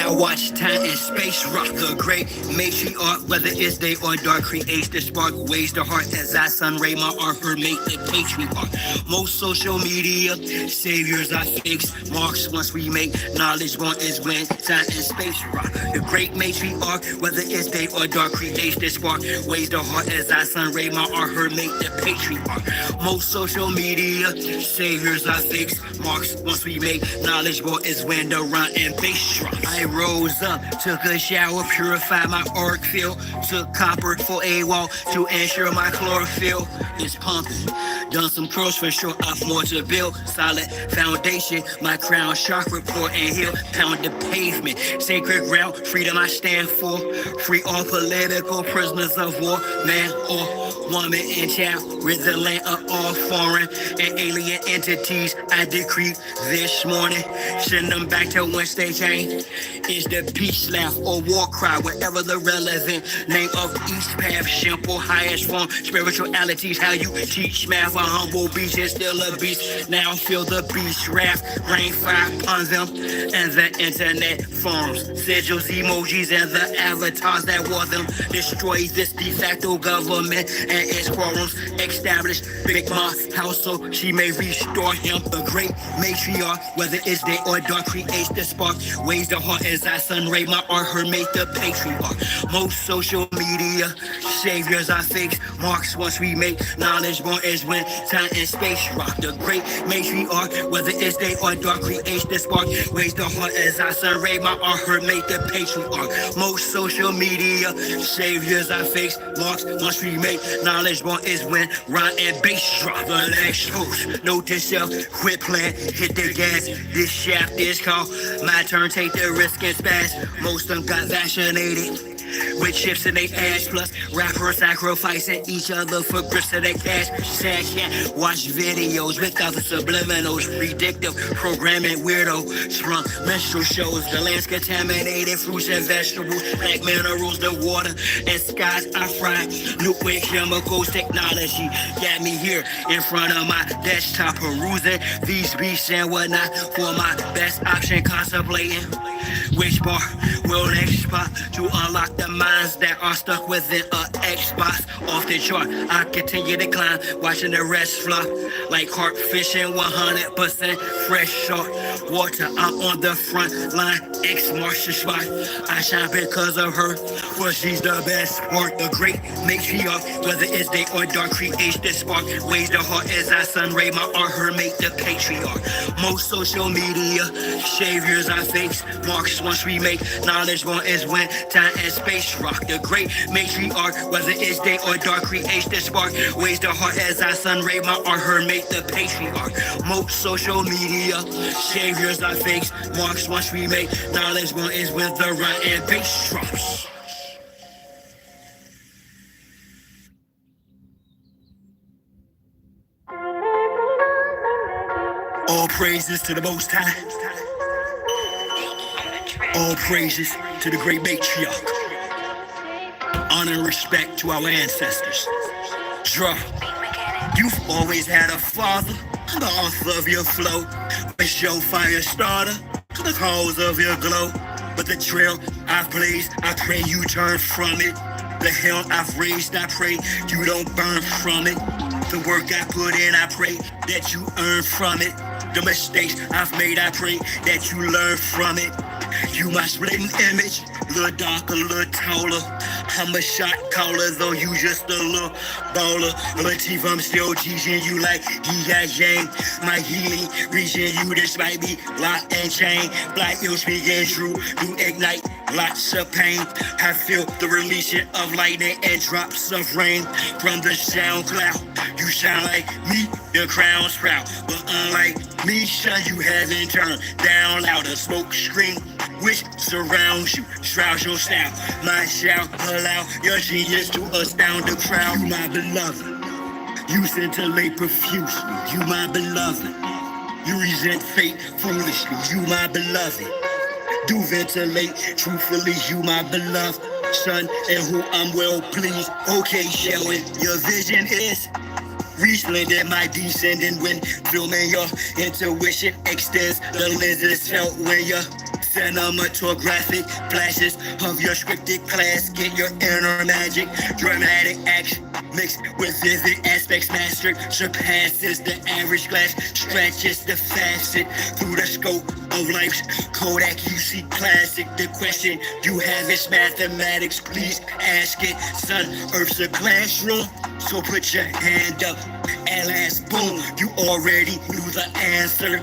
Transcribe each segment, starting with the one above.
Now watch time and space rock the great matriarch, whether it's day or dark, creates the spark, ways the heart as I sun ray my art, her make the patriarch. Most social media saviors are fakes, marks once we make knowledge born is when time and space rock. The great matriarch, whether it's day or dark, creates the spark, ways the heart as I sun ray my art, her make the patriarch. Most social media saviors are fakes, marks once we make knowledge born is when the run and bass drop. I rose up, took a shower, purified my auric field, took copper for a wall to ensure my chlorophyll is pumping. Done some curls for sure, I've more to build. Solid foundation, my crown chakra core and heel. Pound the pavement, sacred ground, freedom I stand for. Free all political prisoners of war, man or woman and child. Rid the land of all foreign and alien entities. I decree this morning, send them back to whence they came. Is the peace laugh or war cry, whatever the relevant name of each path. Simple, highest form, spiritualities, how you teach math. A humble beast is still a beast. Now feel the beast wrath, rain fire upon them. And the internet forms, sigils, emojis, and the avatars that wore them. Destroy this de facto government and its quorums. Establish Big Ma house so she may restore him. The great matriarch, whether it's day or dark, creates the spark. Ways the heart as I sun ray my art, her make the patriarch. Most social media saviors are fakes, marks once we make knowledge born is when time and space rock. The great matriarch, whether it's day or dark, creates the spark. Ways the heart as I sun ray my art, her make the patriarch. Most social media saviors are fakes, marks once we make knowledge born is when rhyme and bass drop. The next host, note to self, quit playing, hit the gas. This shaft is called my turn, take the risk and spaz. Most of them got vaccinated with chips in their ass, plus rappers sacrificing each other for grips of their cash. Sad can't watch videos without the subliminals, predictive programming, weirdo sprung menstrual shows. The land's contaminated, fruits and vegetables, black minerals, the water and skies I fry. Nuclear chemicals, technology got me here in front of my desktop, perusing these beats and whatnot for my best option, contemplating which bar will next spot to unlock the minds that are stuck within a Xbox. Off the chart, I continue to climb, watching the rest flop like carp fishing, 100% fresh salt water. I'm on the front line, X-Martial spot. I shine because of her, for she's the best spark. The great matriarch, whether it's day or dark, creates the spark. Ways the heart as I sun ray my art, her make the patriarch. Most social media saviors are fakes, marks once we make knowledge born is when time and space rock. The great matriarch, whether it's day or dark, creates the spark. Ways the heart as I sun ray my art, her make the patriarch. Most social media saviors are fakes, marks once we make knowledge born is when the run and bass drops. All praises to the Most High. All praises to the great matriarch. Honor and respect to our ancestors. Jah, you've always had a father, the author of your flow. It's your fire starter, the cause of your glow. But the trail I've blazed, I pray you turn from it. The hell I've raised, I pray you don't burn from it. The work I put in, I pray that you earn from it. The mistakes I've made, I pray that you learn from it. You my splitting image, little darker, little taller. I'm a shot caller, though you just a little baller. Latif, I'm still teaching you like Yang. My healing reaching you, this might be lock and chain. Black, you speaking true, you ignite lots of pain. I feel the releasing of lightning and drops of rain from the sound cloud. You shine like me, the crown's proud. But unlike me, son, you haven't turned down louder. Smoke screen which surrounds you, shrouds your style. My shout allow your genius to astound the crowd. You my beloved, you scintillate profusely. You my beloved, you resent fate foolishly. You my beloved, do ventilate truthfully. You my beloved son, in who I'm well pleased. Okay, shall it? Your vision is resplendent, my descendant when filming. Your intuition extends, the lenses felt when you're Cinematographic flashes of your scripted class. Get your inner magic, dramatic action mixed with vivid aspects mastered. Surpasses the average glass, stretches the facet through the scope of life's Kodak UC classic. The question you have is mathematics, please ask it. Son, Earth's a classroom, so put your hand up. And last, boom, you already knew the answer.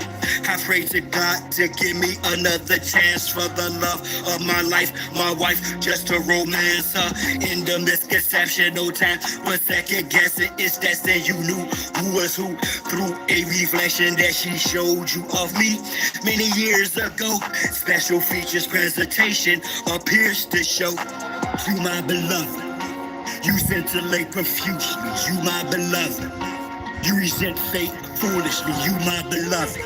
I pray to God to give me another chance for the love of my life, my wife, just to romance her. In the misconception, no time for second guessing. It's destined you knew who was who through a reflection that she showed you of me many years ago. Special features presentation appears to show you my beloved. You scintillate profusely, you my beloved. You resent fate foolishly, you my beloved.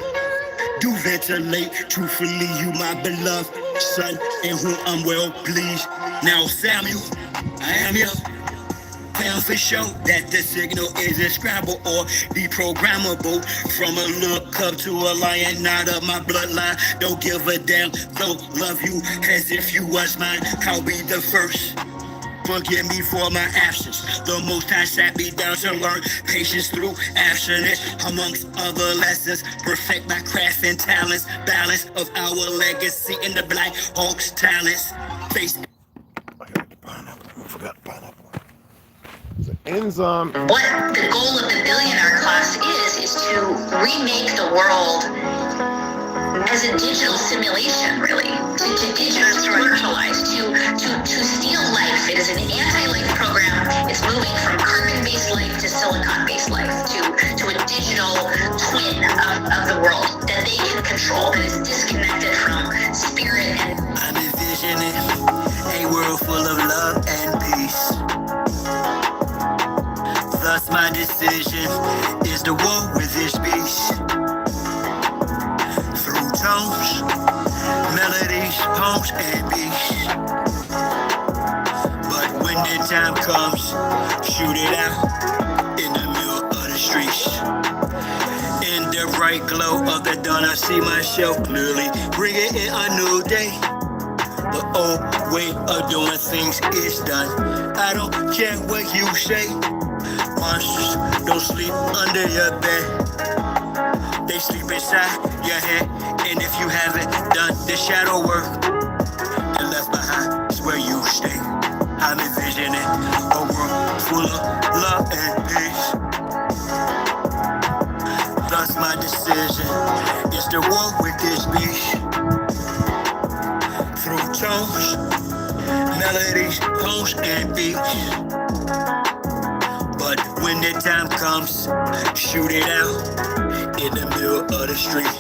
Do ventilate truthfully, you my beloved son, in whom I'm well pleased. Now Samuel, I am your found for sure that the signal is inscribable or deprogrammable. From a look up to a lion, not of my bloodline. Don't give a damn, though love you as if you was mine. I'll be the first. Forgive me for my absence. The Most High sat me down to learn patience through abstinence. Amongst other lessons, perfect my craft and talents. Balance of our legacy in the Black Hawk's talents. Face. I got the pineapple. I forgot the pineapple. It's an enzyme. What the goal of the billionaire class is to remake the world as a digital simulation, really, to digitalize, to steal life. It is an anti-life program. It's moving from carbon-based life to silicon-based life, to a digital twin of the world that they can control, that is disconnected from spirit. I'm envisioning a world full of love and peace. Thus my decision is to war with this beast. Tones, melodies, poems, and beats. But when the time comes, shoot it out in the middle of the streets. In the bright glow of the dawn, I see myself clearly, bringing in a new day. The old way of doing things is done. I don't care what you say. Monsters don't sleep under your bed. They sleep inside your head. And if you haven't done the shadow work, and left behind is where you stay. I'm envisioning a world full of love and peace. Thus my decision is to walk with this beast. Through tones, melodies, poems, and beats. But when the time comes, shoot it out in the middle of the street.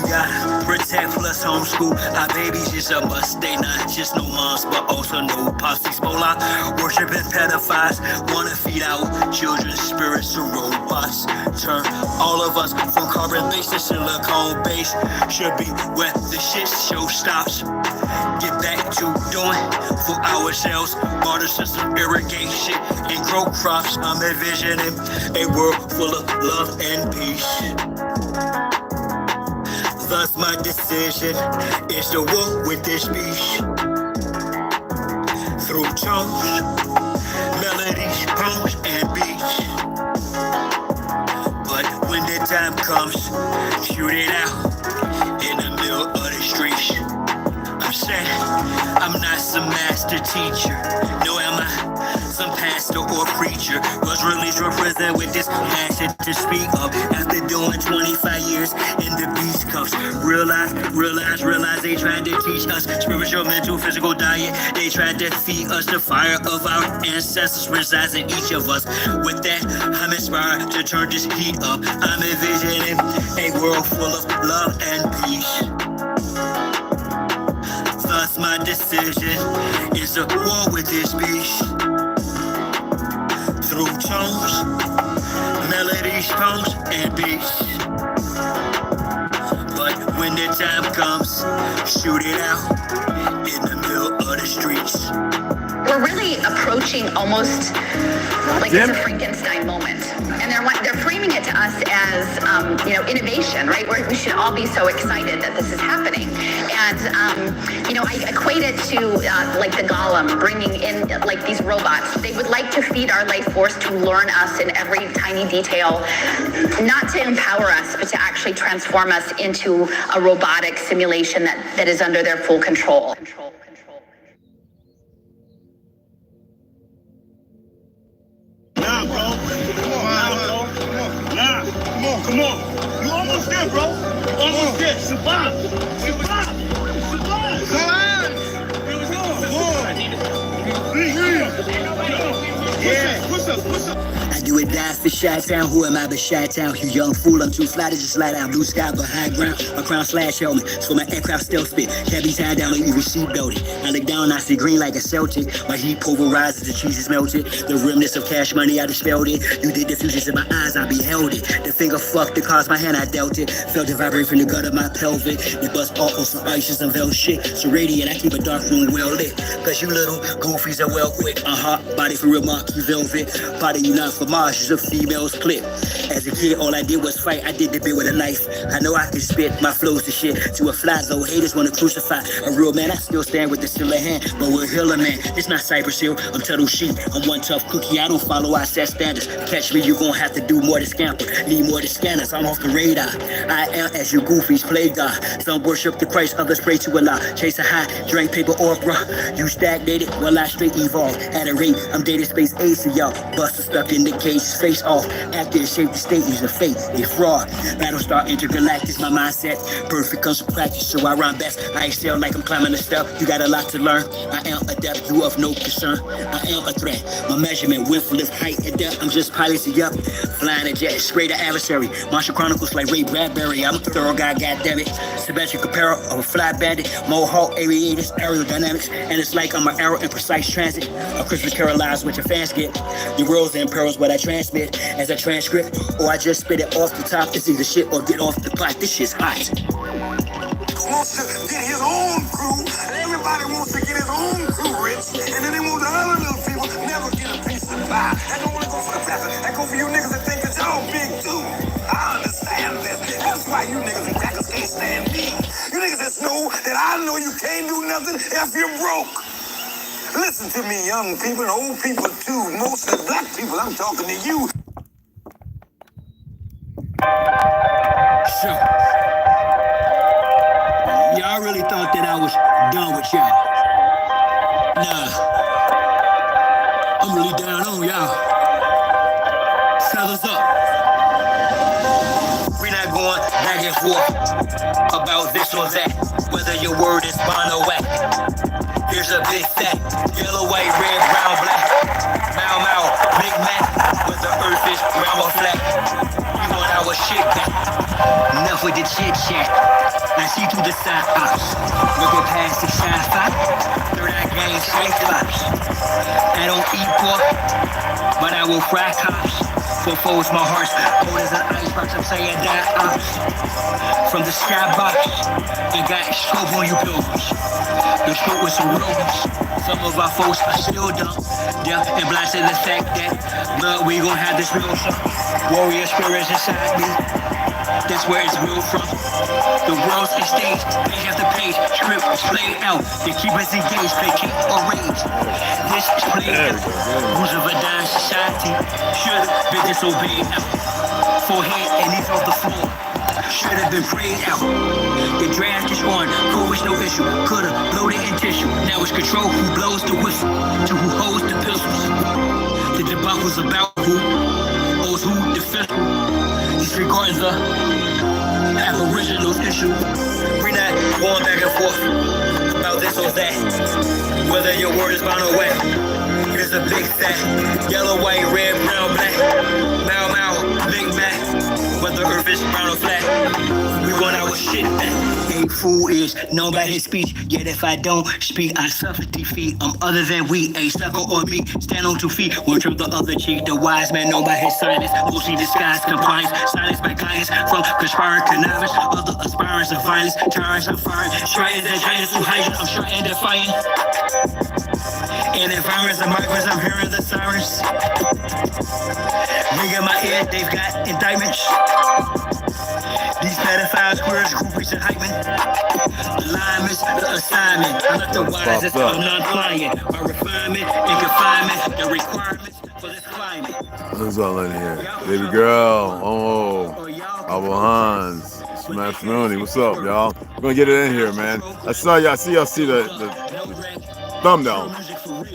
Gotta protect plus homeschool. Our babies is a must. They not just no moms, but also no pops. These Mola worshiping pedophiles wanna feed our children's spirits to robots. Turn all of us from carbon-based to silicone-based. Should be where the shit show stops. Get back to doing for ourselves. Water system irrigation and grow crops. I'm envisioning a world full of love and peace. Thus my decision is to walk with this beast. Through tones, melodies, poems, and beats. But when the time comes, shoot it out in the middle of the streets. I'm saying I'm not some master teacher, no am I some pastor or preacher. Was released from prison with this passion to speak up. After doing 25 years in the beast cuffs. Realize they tried to teach us spiritual, mental, physical diet. They tried to feed us the fire of our ancestors resides in each of us. With that, I'm inspired to turn this heat up. I'm envisioning a world full of love and peace. Thus my decision is to war with this beast. Through tones, melodies, poems, and beats. But when the time comes, shoot it out in the middle of the streets. We're really approaching almost like it's a Frankenstein moment. And they're framing it to us as, innovation, right? We should all be so excited that this is happening. And, I equate it to like the Golem bringing in like these robots. They would like to feed our life force to learn us in every tiny detail, not to empower us, but to actually transform us into a robotic simulation that is under their full control. Nah, bro. Come on. You almost there, bro. Almost there. Survive. What's up? I do it die for Chi-Town. Who am I but Chi-Town? You young fool, I'm too fly to just slide down. Blue sky but high ground. A crown slash helmet. So my aircraft stealth spit. Can't be tied down or even seatbelted. I look down, I see green like a Celtic. My heat pulverizes, the cheese is melted. The remnants of cash money, I dispelled it. You did the fusions in my eyes, I beheld it. The finger fucked the cause, my hand, I dealt it. Felt it vibrate from the gut of my pelvic. The bust off on some ice and some veil shit. So radiant, I keep a dark room well lit. Cause you little goofies are well quick. Body for real monkey velvet. Body you not for Mars, is a female's clip. As a kid, all I did was fight. I did the bit with a knife. I know I can spit my flows to shit. To a fly zone, haters wanna crucify. A real man, I still stand with the still hand. But we're Hiller man. It's not Cypress Hill, I'm Tuttle Sheep. I'm one tough cookie, I don't follow, I set standards. Catch me, you gon' have to do more to scamper. Need more to scanners, I'm off the radar. I am as you goofies play God. Some worship the Christ, others pray to Allah. Chase a high, drink paper or bruh. You stagnated, well I straight evolve. At a rate, I'm dating space ace to y'all. Buster stuck in the cage, face off. Actor shape the state, use a fake, they fraud. Battlestar intergalactic, my mindset. Perfect comes from practice, so I rhyme best. I excel like I'm climbing a step. You got a lot to learn. I am adept, you of no concern. I am a threat. My measurement, width, lift, height, and depth. I'm just piloting up. Flying a jet, straight to adversary. Martial Chronicles like Ray Bradbury. I'm a thorough guy, goddammit. Symmetric apparel of a fly bandit. Mohawk, aviators, aerodynamics. And it's like I'm an arrow in precise transit. A Christmas Carol lies what your fans get. Your worlds and perils what I transmit as a transcript. Or I just spit it off the top. It's either shit or get off the pot. This shit's hot. Wants to get his own crew. Everybody wants to get his own crew rich. And then they want the other little people never get a piece of the pie. That don't only go for the pastor. That go for you niggas that think that y'all big too. I understand this. That's why you niggas and crackers can't stand me. You niggas just know that I know you can't do nothing if you're broke. Listen to me, young people and old people too. Most of the black people, I'm talking to you. So, y'all really thought that I was done with y'all? Nah, I'm really down on y'all. Fellas up. We're not going back and forth about this or that, whether your word is bond or whack. Here's a big fact: yellow, white, red, brown, black. Mau, Big Mac, whether the earth is round or flat. We want our shit back. Enough with the chit chat. I see through the side ops. Looking past the side fight. Third eye gang straight flops. I don't eat pork, but I will fry cops. For foes, my heart's cold as an icebox. I'm saying that ops. From the skybox, it got scope on you pilgrims. The scope with some ropes. Some of our folks are still dumb. Deaf and blind to the fact that blood, we gon' have this real show. Warrior spirits inside me. That's where it's real from. The world's a stage, page after page, script is played out. They keep us engaged, vacate or rage. This is played out. Rules of a dying society should have been disobeyed out. Forehead and knees off the floor should have been prayed out. The draft is on, COVID's no issue. Could've bloated in tissue. Now it's control who blows the whistle to who holds the pistols. The debacle's about who owes who the fiscal. Disregarding the aboriginals issue. We're not going back and forth about this or that, whether your word is bond or wet. Here's a big fact: yellow, white, red, brown, black. Mau, Big Mac, whether earth is brown or flat. We want our talk shit. A fool is known by his speech, yet if I don't speak, I suffer defeat. I'm other than weak, a sucker or me. Stand on 2 feet, one from the other cheek. The wise man known by his silence, mostly disguised compliance. Silence by guidance from conspiring connivance. Other aspirants of violence, tyrants of fire. Striking their giants to hide, I'm sure and defiant. In environments of migrants, I'm hearing the sirens. Ring in my ear, they've got indictments. These pedophiles, queers, groupies, and hype men. Alignments, the assignment. I left the wisest, I'm non-pliant. My refinement and confinement, the requirements for this climate. What's all in here? Baby girl, oh, Abu Hans, Smash Mooney, what's up, y'all? We're gonna get it in here, man. I saw y'all, see the thumbnail.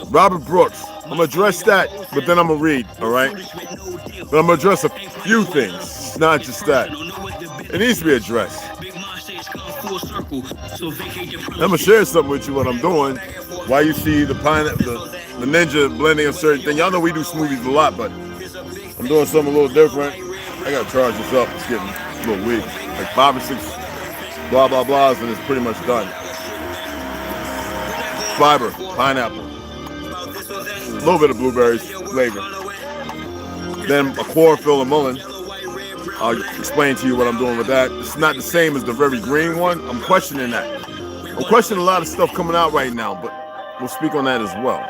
Robert Brooks. I'm gonna address that, but then I'm gonna read, all right? But I'm gonna address a few things, not just that. It needs to be addressed. I'm gonna share something with you what I'm doing. Why you see the ninja blending a certain thing. Y'all know we do smoothies a lot, but I'm doing something a little different. I gotta charge this up. It's getting a little weak. Like 5 or 6 blah blah blahs and it's pretty much done. Fiber, pineapple, a little bit of blueberries flavor. Then a chlorophyll and mullein. I'll explain to you what I'm doing with that. It's not the same as the very green one. I'm questioning that. I'm questioning a lot of stuff coming out right now, but we'll speak on that as well.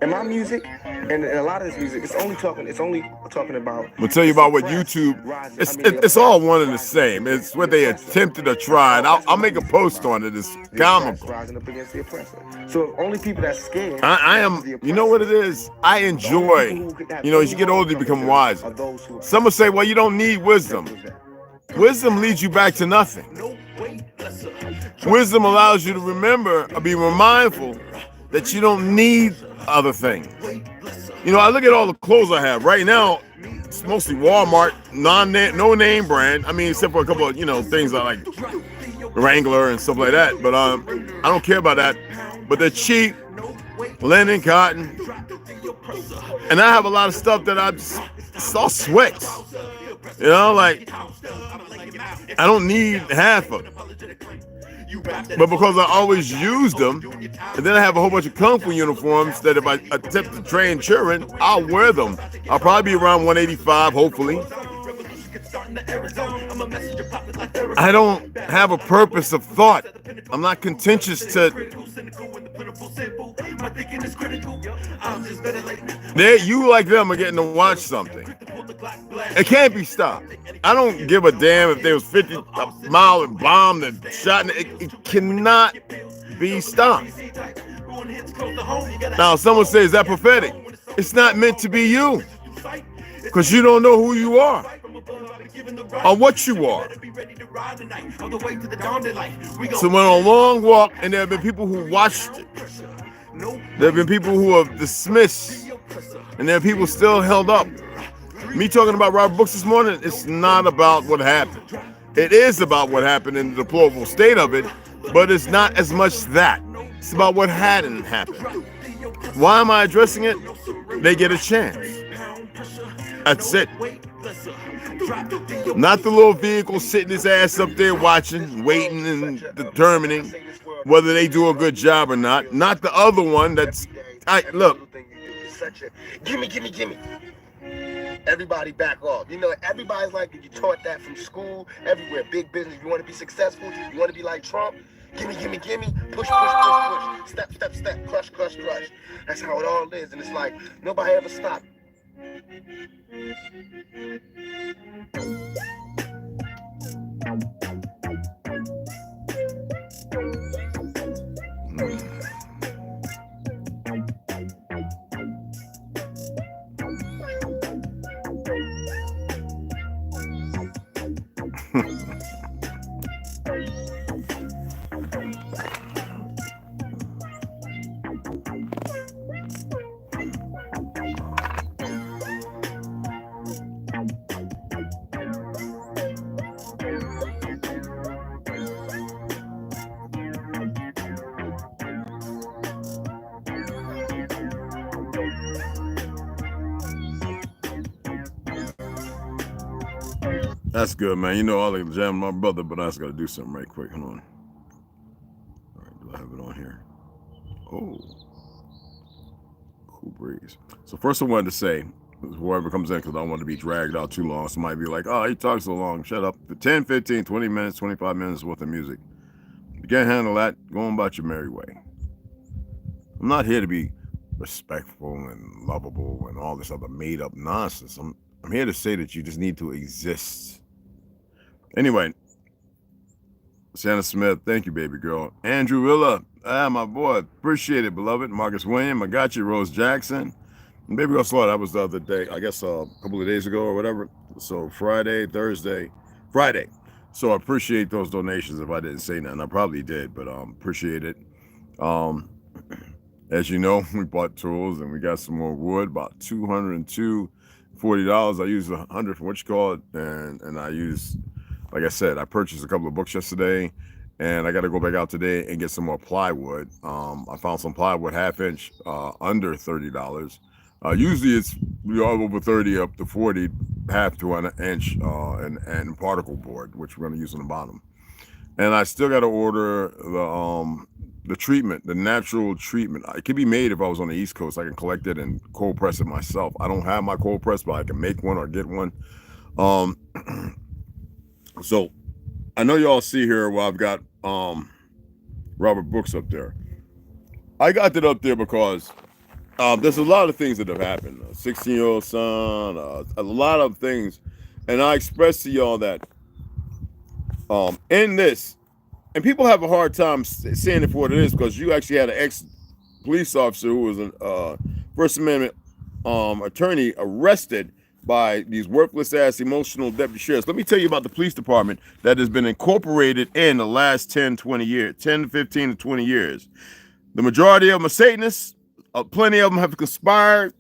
And my music, and a lot of this music, it's only talking about. We'll tell you about what YouTube. It's all one and the same. It's what they attempted to try, and I'll make a post on it. It's comical. Rising up against the oppressor. So only people that's scared. I am. You know what it is? I enjoy. You know, as you get older, you become wiser. Some will say, "Well, you don't need wisdom. Wisdom leads you back to nothing. Wisdom allows you to remember or be mindful that you don't need other things. You know, I look at all the clothes I have right now. It's mostly Walmart, no name brand. I mean, except for a couple of things I like, Wrangler and stuff like that. But I don't care about that. But they're cheap, linen, cotton, and I have a lot of stuff that it's all sweats. You know, like I don't need half of it. But because I always use them, and then I have a whole bunch of Kung Fu uniforms that if I attempt to train children, I'll wear them. I'll probably be around 185, hopefully. I don't have a purpose of thought. I'm not contentious to... You like them are getting to watch something. It can't be stopped. I don't give a damn if there was 50 mile and bombed and shot. It cannot be stopped. Now, someone says, is that prophetic? It's not meant to be you. Because you don't know who you are. Or what you are. So went on a long walk, and there have been people who watched it. There have been people who have dismissed, and there are people still held up. Me talking about Robert Brooks this morning, it's not about what happened. It is about what happened in the deplorable state of it, but it's not as much that. It's about what hadn't happened. Why am I addressing it? They get a chance. That's it. Not the little vehicle sitting his ass up there watching, waiting, and determining whether they do a good job or not. Not the other one that's... Look. Gimme. Everybody back off. You know, everybody's like, you taught that from school, everywhere. Big business. You want to be successful? You want to be like Trump? Gimme. Push. Step. Crush. That's how it all is. And it's like, nobody ever stopped. That's good, man. You know, I like jam my brother, but I just got to do something right quick. Hold on. All right, do I have it on here? Oh, cool breeze. So first I wanted to say, whoever comes in, because I don't want to be dragged out too long. Somebody be like, oh, he talks so long. Shut up. For 10, 15, 20 minutes, 25 minutes worth of music. You can't handle that, go on about your merry way. I'm not here to be respectful and lovable and all this other made-up nonsense. I'm here to say that you just need to exist. Anyway, Santa Smith, thank you, baby girl. Andrew Willa, my boy, appreciate it, beloved. Marcus William, I got you. Rose Jackson. And baby girl Slaughter, that was the other day, I guess a couple of days ago or whatever. So Friday. So I appreciate those donations. If I didn't say nothing, I probably did, but appreciate it. As you know, we bought tools and we got some more wood, about $240. I used $100 for what you call it, and I used, like I said, I purchased a couple of books yesterday, and I got to go back out today and get some more plywood. I found some plywood 1/2 inch under $30. Usually it's all over 30 up to 40, 1/2 to an inch, and particle board, which we're going to use on the bottom. And I still got to order the treatment, the natural treatment. It could be made if I was on the East Coast. I can collect it and cold press it myself. I don't have my cold press, but I can make one or get one. So I know y'all see here where I've got Robert Brooks up there. I got that up there because there's a lot of things that have happened. A 16-year-old son, a lot of things. And I expressed to y'all that in this, and people have a hard time saying it for what it is, because you actually had an ex-police officer who was a First Amendment attorney arrested by these worthless-ass emotional deputy sheriffs. Let me tell you about the police department that has been incorporated in the last 10, 20 years, 10, 15 to 20 years. The majority of them are Satanists. Plenty of them have conspired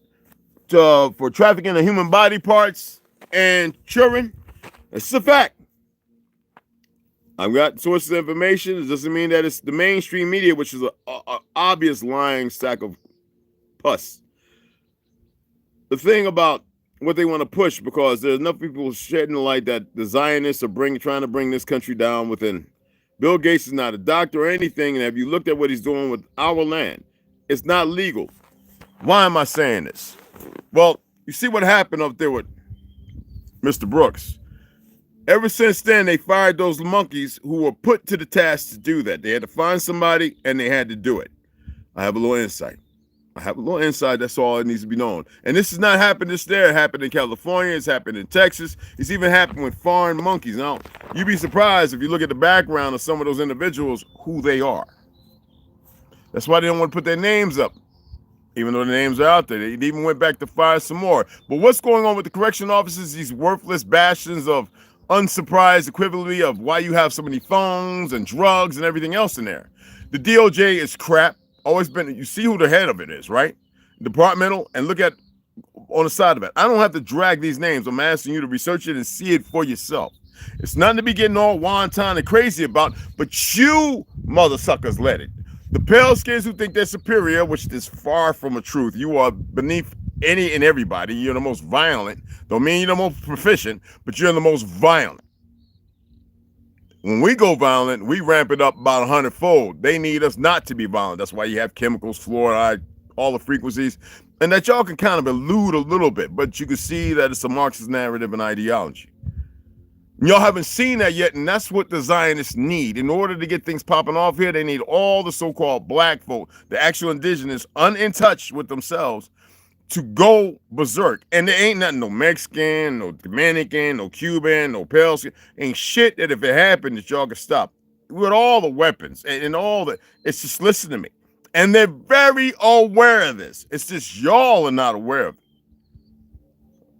for trafficking of human body parts and children. It's a fact. I've got sources of information. It doesn't mean that it's the mainstream media, which is an obvious lying sack of pus. The thing about what they want to push, because there's enough people shedding the light that the Zionists are trying to bring this country down within. Bill Gates is not a doctor or anything, and have you looked at what he's doing with our land? It's not legal. Why am I saying this? Well, you see what happened up there with Mr. Brooks. Ever since then, they fired those monkeys who were put to the task to do that. They had to find somebody, and they had to do it. I have a little insight. That's all it needs to be known. And this has not happened just there. It happened in California. It's happened in Texas. It's even happened with foreign monkeys. Now, you'd be surprised if you look at the background of some of those individuals, who they are. That's why they don't want to put their names up, even though the names are out there. They even went back to fire some more. But what's going on with the correction officers, these worthless bastions of unsurprised equivalently of why you have so many phones and drugs and everything else in there? The DOJ is crap. Always been. You see who the head of it is, right? Departmental, and look at on the side of it. I don't have to drag these names. I'm asking you to research it and see it for yourself. It's nothing to be getting all wonton and crazy about, but you mother suckers let it. The pale skins who think they're superior, which is far from the truth. You are beneath any and everybody. You're the most violent. Don't mean you're the most proficient, but you're the most violent. When we go violent, we ramp it up about 100-fold. They need us not to be violent. That's why you have chemicals, fluoride, all the frequencies, and that y'all can kind of elude a little bit, but you can see that it's a Marxist narrative and ideology. Y'all haven't seen that yet, and that's what the Zionists need. In order to get things popping off here, they need all the so-called black folk, the actual indigenous, in touch with themselves, to go berserk. And there ain't nothing, no Mexican, no Dominican, no Cuban, no pale skin. Ain't shit that if it happened that y'all could stop. With all the weapons and all the, it's just, listen to me. And they're very aware of this. It's just y'all are not aware of it.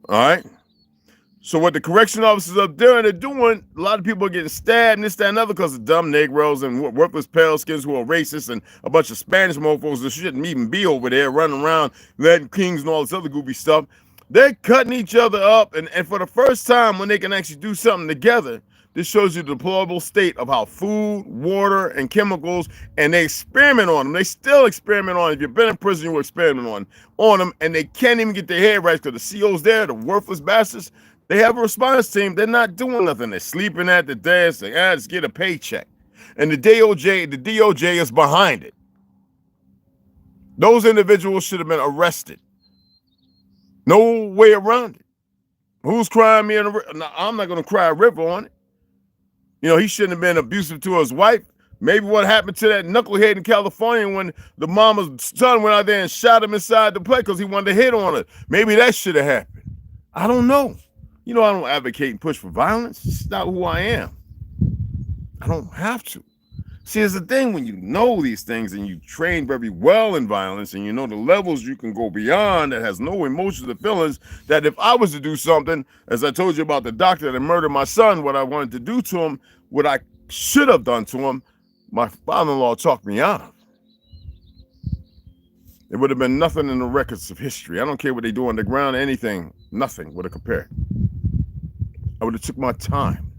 All right? So what the correction officers up there, they're doing, a lot of people are getting stabbed and this, that, and other because of dumb Negroes and worthless pale skins who are racist, and a bunch of Spanish mofos that shouldn't even be over there running around Latin kings and all this other goofy stuff. They're cutting each other up, and for the first time when they can actually do something together, this shows you the deplorable state of how food, water, and chemicals, and they experiment on them. They still experiment on them. If you've been in prison, you will experiment on them, and they can't even get their head right because the COs there, the worthless bastards, They have a response team. They're not doing nothing. They're sleeping at the desk. They just get a paycheck. And the DOJ is behind it. Those individuals should have been arrested. No way around it. Who's crying me in a river? No, I'm not going to cry a river on it. You know, he shouldn't have been abusive to his wife. Maybe what happened to that knucklehead in California when the mama's son went out there and shot him inside the play because he wanted to hit on her. Maybe that should have happened. I don't know. You know, I don't advocate and push for violence. It's not who I am. I don't have to. See, it's the thing when you know these things and you train very well in violence and you know the levels you can go beyond that has no emotions or feelings, that if I was to do something, as I told you about the doctor that murdered my son, what I wanted to do to him, what I should have done to him, my father-in-law talked me out of. It would have been nothing in the records of history. I don't care what they do on the ground, anything, nothing would have compared. I would have took my time.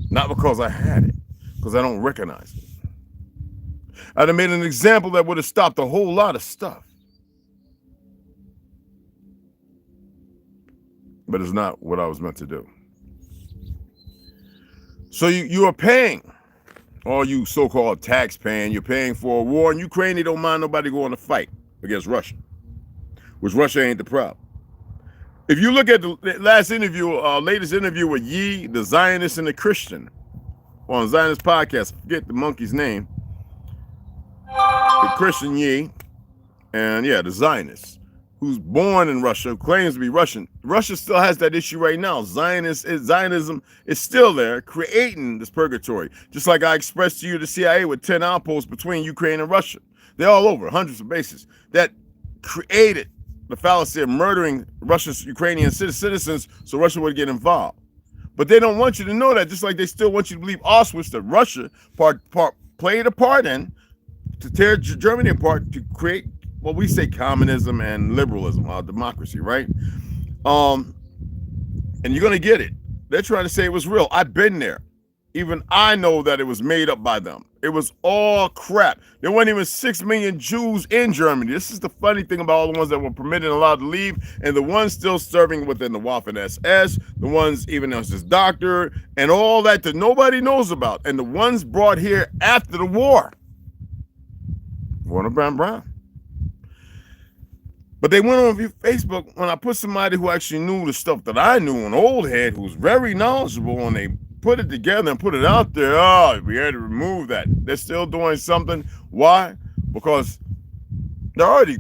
Not because I had it, because I don't recognize it. I'd have made an example that would have stopped a whole lot of stuff. But it's not what I was meant to do. So you are paying, all you so-called tax paying, you're paying for a war in Ukraine. They don't mind nobody going to fight against Russia, which Russia ain't the problem. If you look at the last interview, latest interview with Ye, the Zionist and the Christian, on the Zionist podcast, I forget the monkey's name, the Christian Ye, and yeah, the Zionist, who's born in Russia, claims to be Russian. Russia still has that issue right now. Zionism is still there, creating this purgatory. Just like I expressed to you, the CIA with 10 outposts between Ukraine and Russia. They're all over, hundreds of bases. That created the fallacy of murdering Russia's Ukrainian citizens so Russia would get involved. But they don't want you to know that, just like they still want you to believe Auschwitz, that Russia played a part in to tear Germany apart to create what we say communism and liberalism, democracy, right? And you're going to get it. They're trying to say it was real. I've been there. Even I know that it was made up by them. It was all crap. There weren't even 6 million Jews in Germany. This is the funny thing about all the ones that were permitted and allowed to leave, and the ones still serving within the Waffen-SS, the ones even as this doctor, and all that nobody knows about, and the ones brought here after the war. Warner Brown. But they went on Facebook when I put somebody who actually knew the stuff that I knew, an old head who's very knowledgeable, and they put it together and put it out there. Oh, we had to remove that. They're still doing something. Why? Because they're already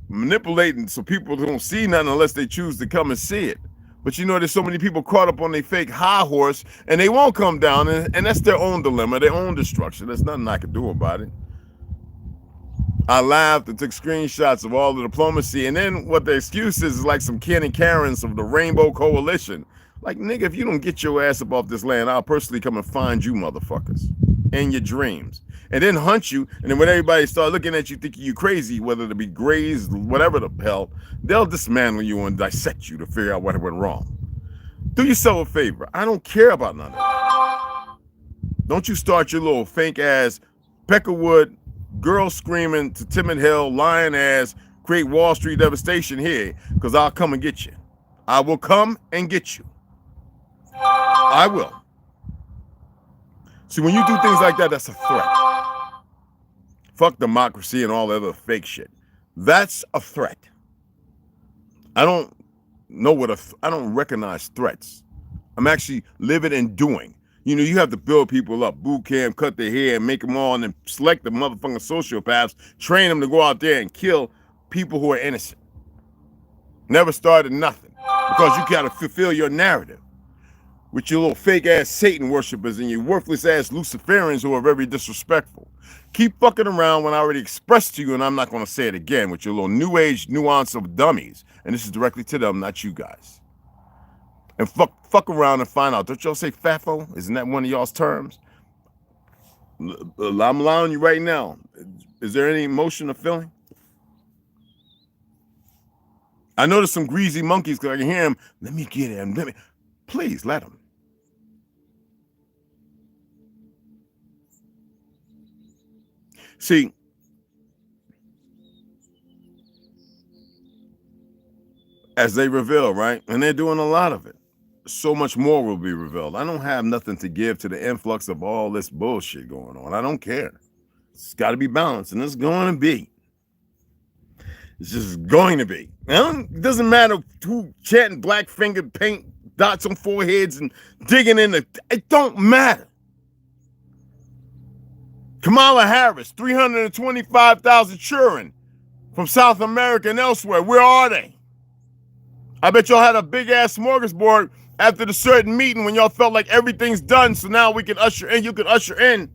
manipulating so people don't see nothing unless they choose to come and see it. But you know, there's so many people caught up on their fake high horse and they won't come down, and that's their own dilemma, their own destruction. There's nothing I can do about it. I laughed and took screenshots of all the diplomacy, and then what the excuse is like some Ken and Karens of the Rainbow Coalition. Like, nigga, if you don't get your ass up off this land, I'll personally come and find you motherfuckers in your dreams. And then hunt you, and then when everybody start looking at you thinking you crazy, whether to be grazed, whatever the hell, they'll dismantle you and dissect you to figure out what went wrong. Do yourself a favor. I don't care about none of that. Don't you start your little fake-ass Peckerwood, girl screaming to Tim and Hill, lying ass, create Wall Street devastation here, because I'll come and get you. I will come and get you. I will. See, when you do things like that, that's a threat. Fuck democracy and all the other fake shit. That's a threat. I don't know I don't recognize threats. I'm actually living and doing. You know, you have to build people up, boot camp, cut their hair, and make them all, and then select the motherfucking sociopaths, train them to go out there and kill people who are innocent. Never started nothing because you gotta fulfill your narrative with your little fake ass Satan worshippers and your worthless ass Luciferians who are very disrespectful. Keep fucking around when I already expressed to you, and I'm not gonna say it again, with your little new age nuance of dummies. And this is directly to them, not you guys. And fuck around and find out. Don't y'all say FAFO? Isn't that one of y'all's terms? I'm allowing you right now. Is there any emotion or feeling? I know there's some greasy monkeys because I can hear him. Let me get him. Please let him. See, as they reveal, right? And they're doing a lot of it. So much more will be revealed. I don't have nothing to give to the influx of all this bullshit going on. I don't care. It's got to be balanced, and it's going to be. It's just going to be. It doesn't matter who chanting black finger paint dots on foreheads and digging in the. It don't matter. Kamala Harris, 325,000 children from South America and elsewhere. Where are they? I bet y'all had a big ass smorgasbord after the certain meeting when y'all felt like everything's done. So now we can usher in. You can usher in.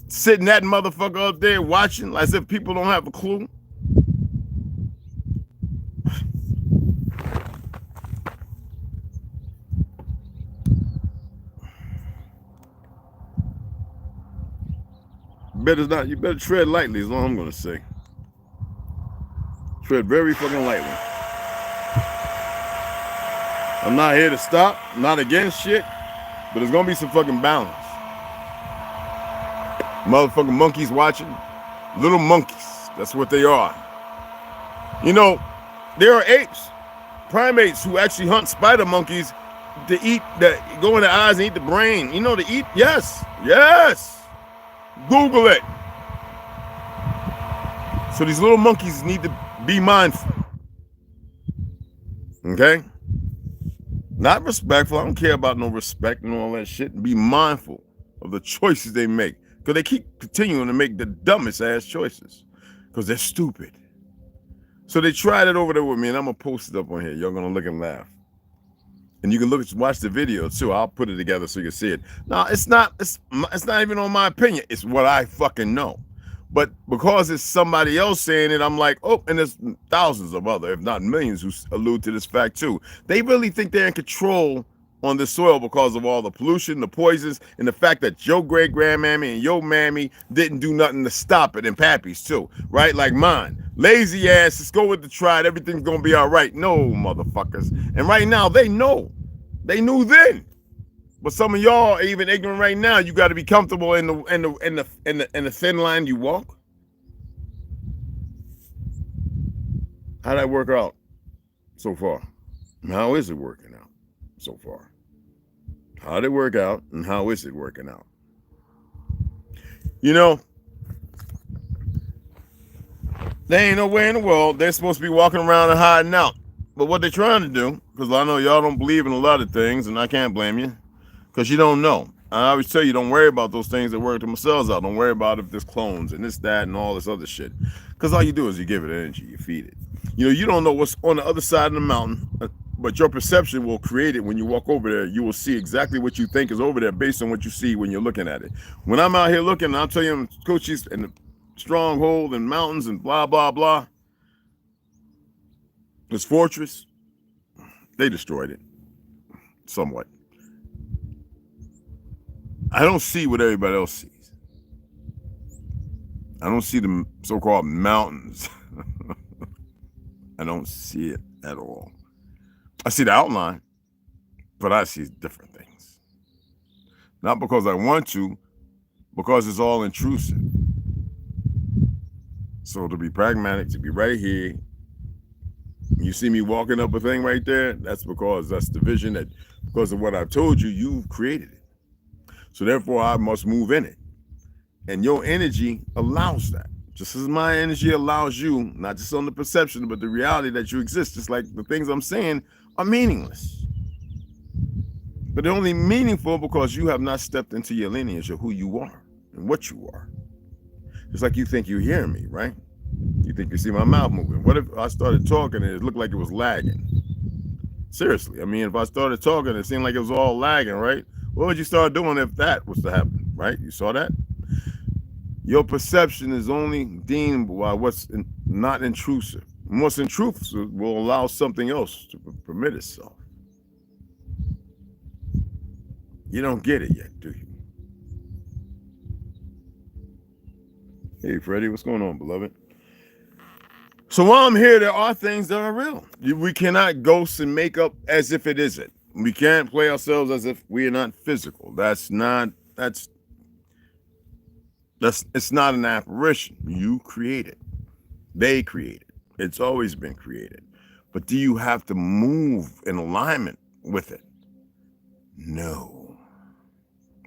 Sitting that motherfucker up there watching as if people don't have a clue. You better tread lightly is all I'm gonna say. Tread very fucking lightly. I'm not here to stop, I'm not against shit, but there's gonna be some fucking balance. Motherfucking monkeys watching. Little monkeys. That's what they are. You know, there are apes, primates who actually hunt spider monkeys to eat go in the eyes and eat the brain. You know, to eat, yes. Google it. So these little monkeys need to be mindful. Okay? Not respectful. I don't care about no respect and all that shit. Be mindful of the choices they make. Because they keep continuing to make the dumbest ass choices. Because they're stupid. So they tried it over there with me, and I'm going to post it up on here. Y'all going to look and laugh. And you can watch the video too. I'll put it together so you can see it. No, it's not even on my opinion. It's what I fucking know. But because it's somebody else saying it, I'm like, oh, and there's thousands of other, if not millions, who allude to this fact too. They really think they're in control on the soil because of all the pollution, the poisons, and the fact that your great grandmammy and your mammy didn't do nothing to stop it, and pappies too, right? Like mine. Lazy ass, let's go with the tribe, everything's gonna be all right. No, motherfuckers. And right now, they know. They knew then. But some of y'all are even ignorant right now. You got to be comfortable in the thin line you walk. How'd that work out so far? And how is it working out so far? How'd it work out, and how is it working out? You know, they ain't nowhere in the world. They're supposed to be walking around and hiding out. But what they're trying to do, because I know y'all don't believe in a lot of things, and I can't blame you, because you don't know. I always tell you, don't worry about those things that work themselves out. Don't worry about if there's clones and this, that, and all this other shit. Because all you do is you give it energy, you feed it. You know, you don't know what's on the other side of the mountain, but your perception will create it. When you walk over there, you will see exactly what you think is over there based on what you see when you're looking at it. When I'm out here looking, I'll tell you, coaches and the stronghold and mountains and blah, blah, blah. This fortress, they destroyed it somewhat. I don't see what everybody else sees. I don't see the so-called mountains. I don't see it at all. I see the outline, but I see different things. Not because I want to, because it's all intrusive. So to be pragmatic, to be right here, you see me walking up a thing right there, that's because that's the vision that, because of what I've told you, you've created it. So therefore, I must move in it. And your energy allows that. Just as my energy allows you, not just on the perception, but the reality that you exist, just like the things I'm saying are meaningless. But they're only meaningful because you have not stepped into your lineage of who you are and what you are. Just like you think you hear me, right? You think you see my mouth moving. What if I started talking and it looked like it was lagging? Seriously, I mean, if I started talking, it seemed like it was all lagging, right? What would you start doing if that was to happen, right? You saw that? Your perception is only deemed by what's not intrusive. And what's intrusive will allow something else to permit itself. You don't get it yet, do you? Hey, Freddie, what's going on, beloved? So while I'm here, there are things that are real. We cannot ghost and make up as if it isn't. We can't play ourselves as if we are not physical. It's not an apparition. You create it. They create it. It's always been created. But do you have to move in alignment with it? No.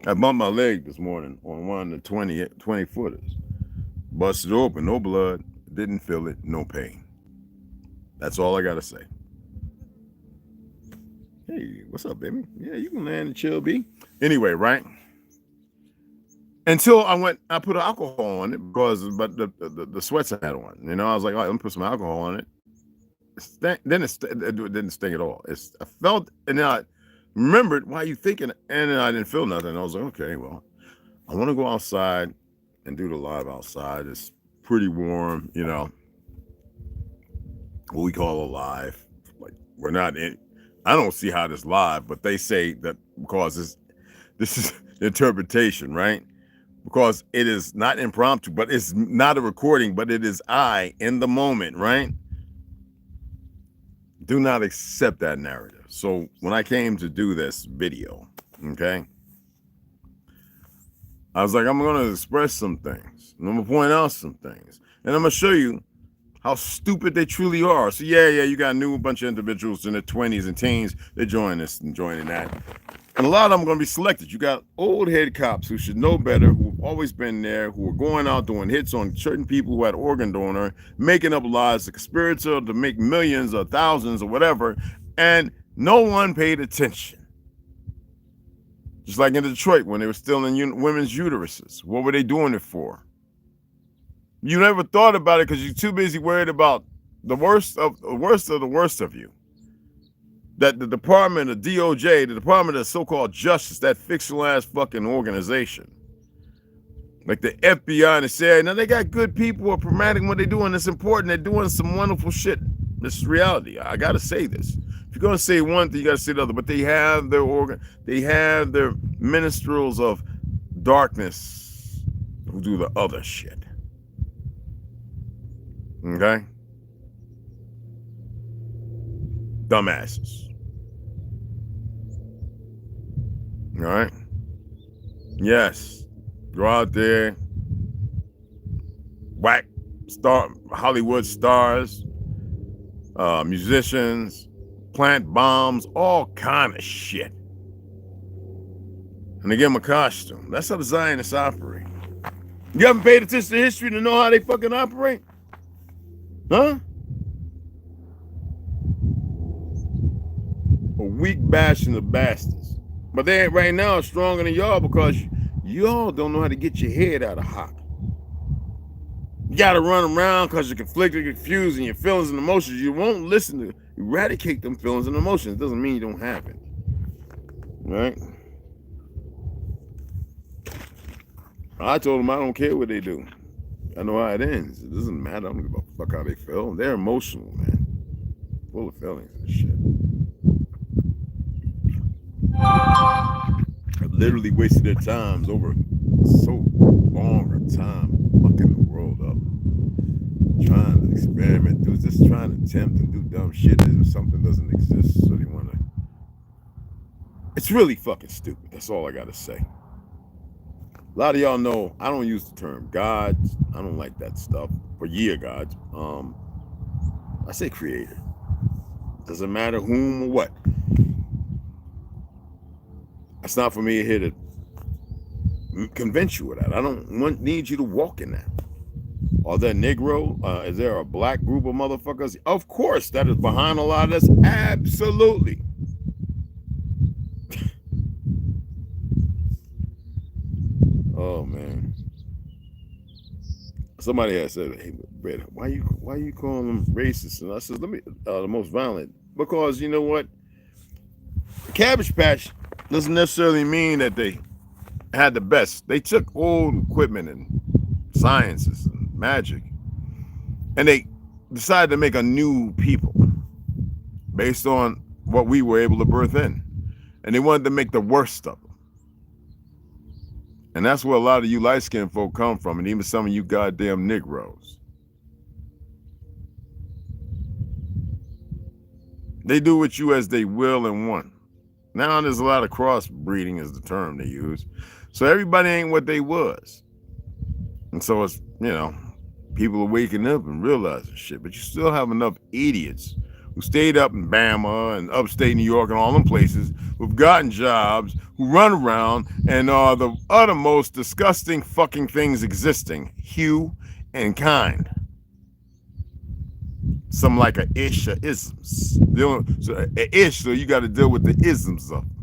I bumped my leg this morning on one of the 20 footers. Busted open, no blood, didn't feel it, no pain. That's all I gotta say. Hey, what's up, baby? Yeah, you can land and chill, B. Anyway, right? Until I put alcohol on it but the sweats I had on. You know, I was like, all right, let me put some alcohol on it. Then it didn't sting at all. I felt, and then I remembered, why are you thinking? And then I didn't feel nothing. I was like, okay, well, I want to go outside and do the live outside. It's pretty warm, you know, what we call a live. Like, we're not in, I don't see how this live, but they say that because this is interpretation, right? Because it is not impromptu, but it's not a recording, but it is I in the moment, right? Do not accept that narrative. So when I came to do this video, okay, I was like, I'm going to express some things. And I'm going to point out some things. And I'm going to show you how stupid they truly are. So yeah, you got a bunch of individuals in their 20s and teens. They're joining this and joining that. And a lot of them are going to be selected. You got old head cops who should know better, who've always been there, who are going out doing hits on certain people who had organ donor, making up lies, a conspirator to make millions or thousands or whatever, and no one paid attention. Just like in Detroit when they were stealing women's uteruses. What were they doing it for? You never thought about it because you're too busy worried about the worst of the worst of you. That the Department of DOJ, the Department of so-called Justice, that fictional-ass fucking organization, like the FBI and the CIA, now they got good people who are promoting what they're doing. It's important. They're doing some wonderful shit. This is reality. I got to say this. If you're going to say one thing, you got to say the other. But they have their minstrels of darkness who do the other shit. Okay? Dumbasses. All right. Yes. Go out there. Whack Hollywood stars, musicians, plant bombs, all kind of shit. And they give them a costume. That's how the Zionists operate. You haven't paid attention to history to know how they fucking operate? Huh? A weak bashing the bastards. But they ain't right now stronger than y'all because y'all don't know how to get your head out of hock. You gotta run around because you're conflicted, confused, and your feelings and emotions. You won't listen to eradicate them feelings and emotions. It doesn't mean you don't have it. Right? I told them I don't care what they do. I know how it ends. It doesn't matter. I don't give a fuck how they feel. They're emotional, man. Full of feelings and shit. I literally wasted their times over so long a time fucking the world up. Trying to experiment, just trying to attempt and do dumb shit as if something doesn't exist. So they want to. It's really fucking stupid. That's all I got to say. A lot of y'all know I don't use the term gods. I don't like that stuff. For gods. I say creator. Doesn't matter whom or what. That's not for me here to convince you of that. I don't need you to walk in that. Are there Negro? Is there a black group of motherfuckers? Of course, that is behind a lot of this. Absolutely. Oh man. Somebody had said, "Hey, Red, why you calling them racist?" And I said, "Let me the most violent because you know what? Cabbage Patch doesn't necessarily mean that they had the best. They took old equipment and sciences and magic, and they decided to make a new people based on what we were able to birth in, and they wanted to make the worst of them. And that's where a lot of you light-skinned folk come from, and even some of you goddamn Negroes. They do with you as they will and want. Now there's a lot of crossbreeding is the term they use. So everybody ain't what they was. And so it's, you know, people are waking up and realizing shit, but you still have enough idiots who stayed up in Bama and upstate New York and all them places, who've gotten jobs, who run around and are the uttermost disgusting fucking things existing, hue and kind. Some like a ish or isms. So a ish, so you got to deal with the isms of them.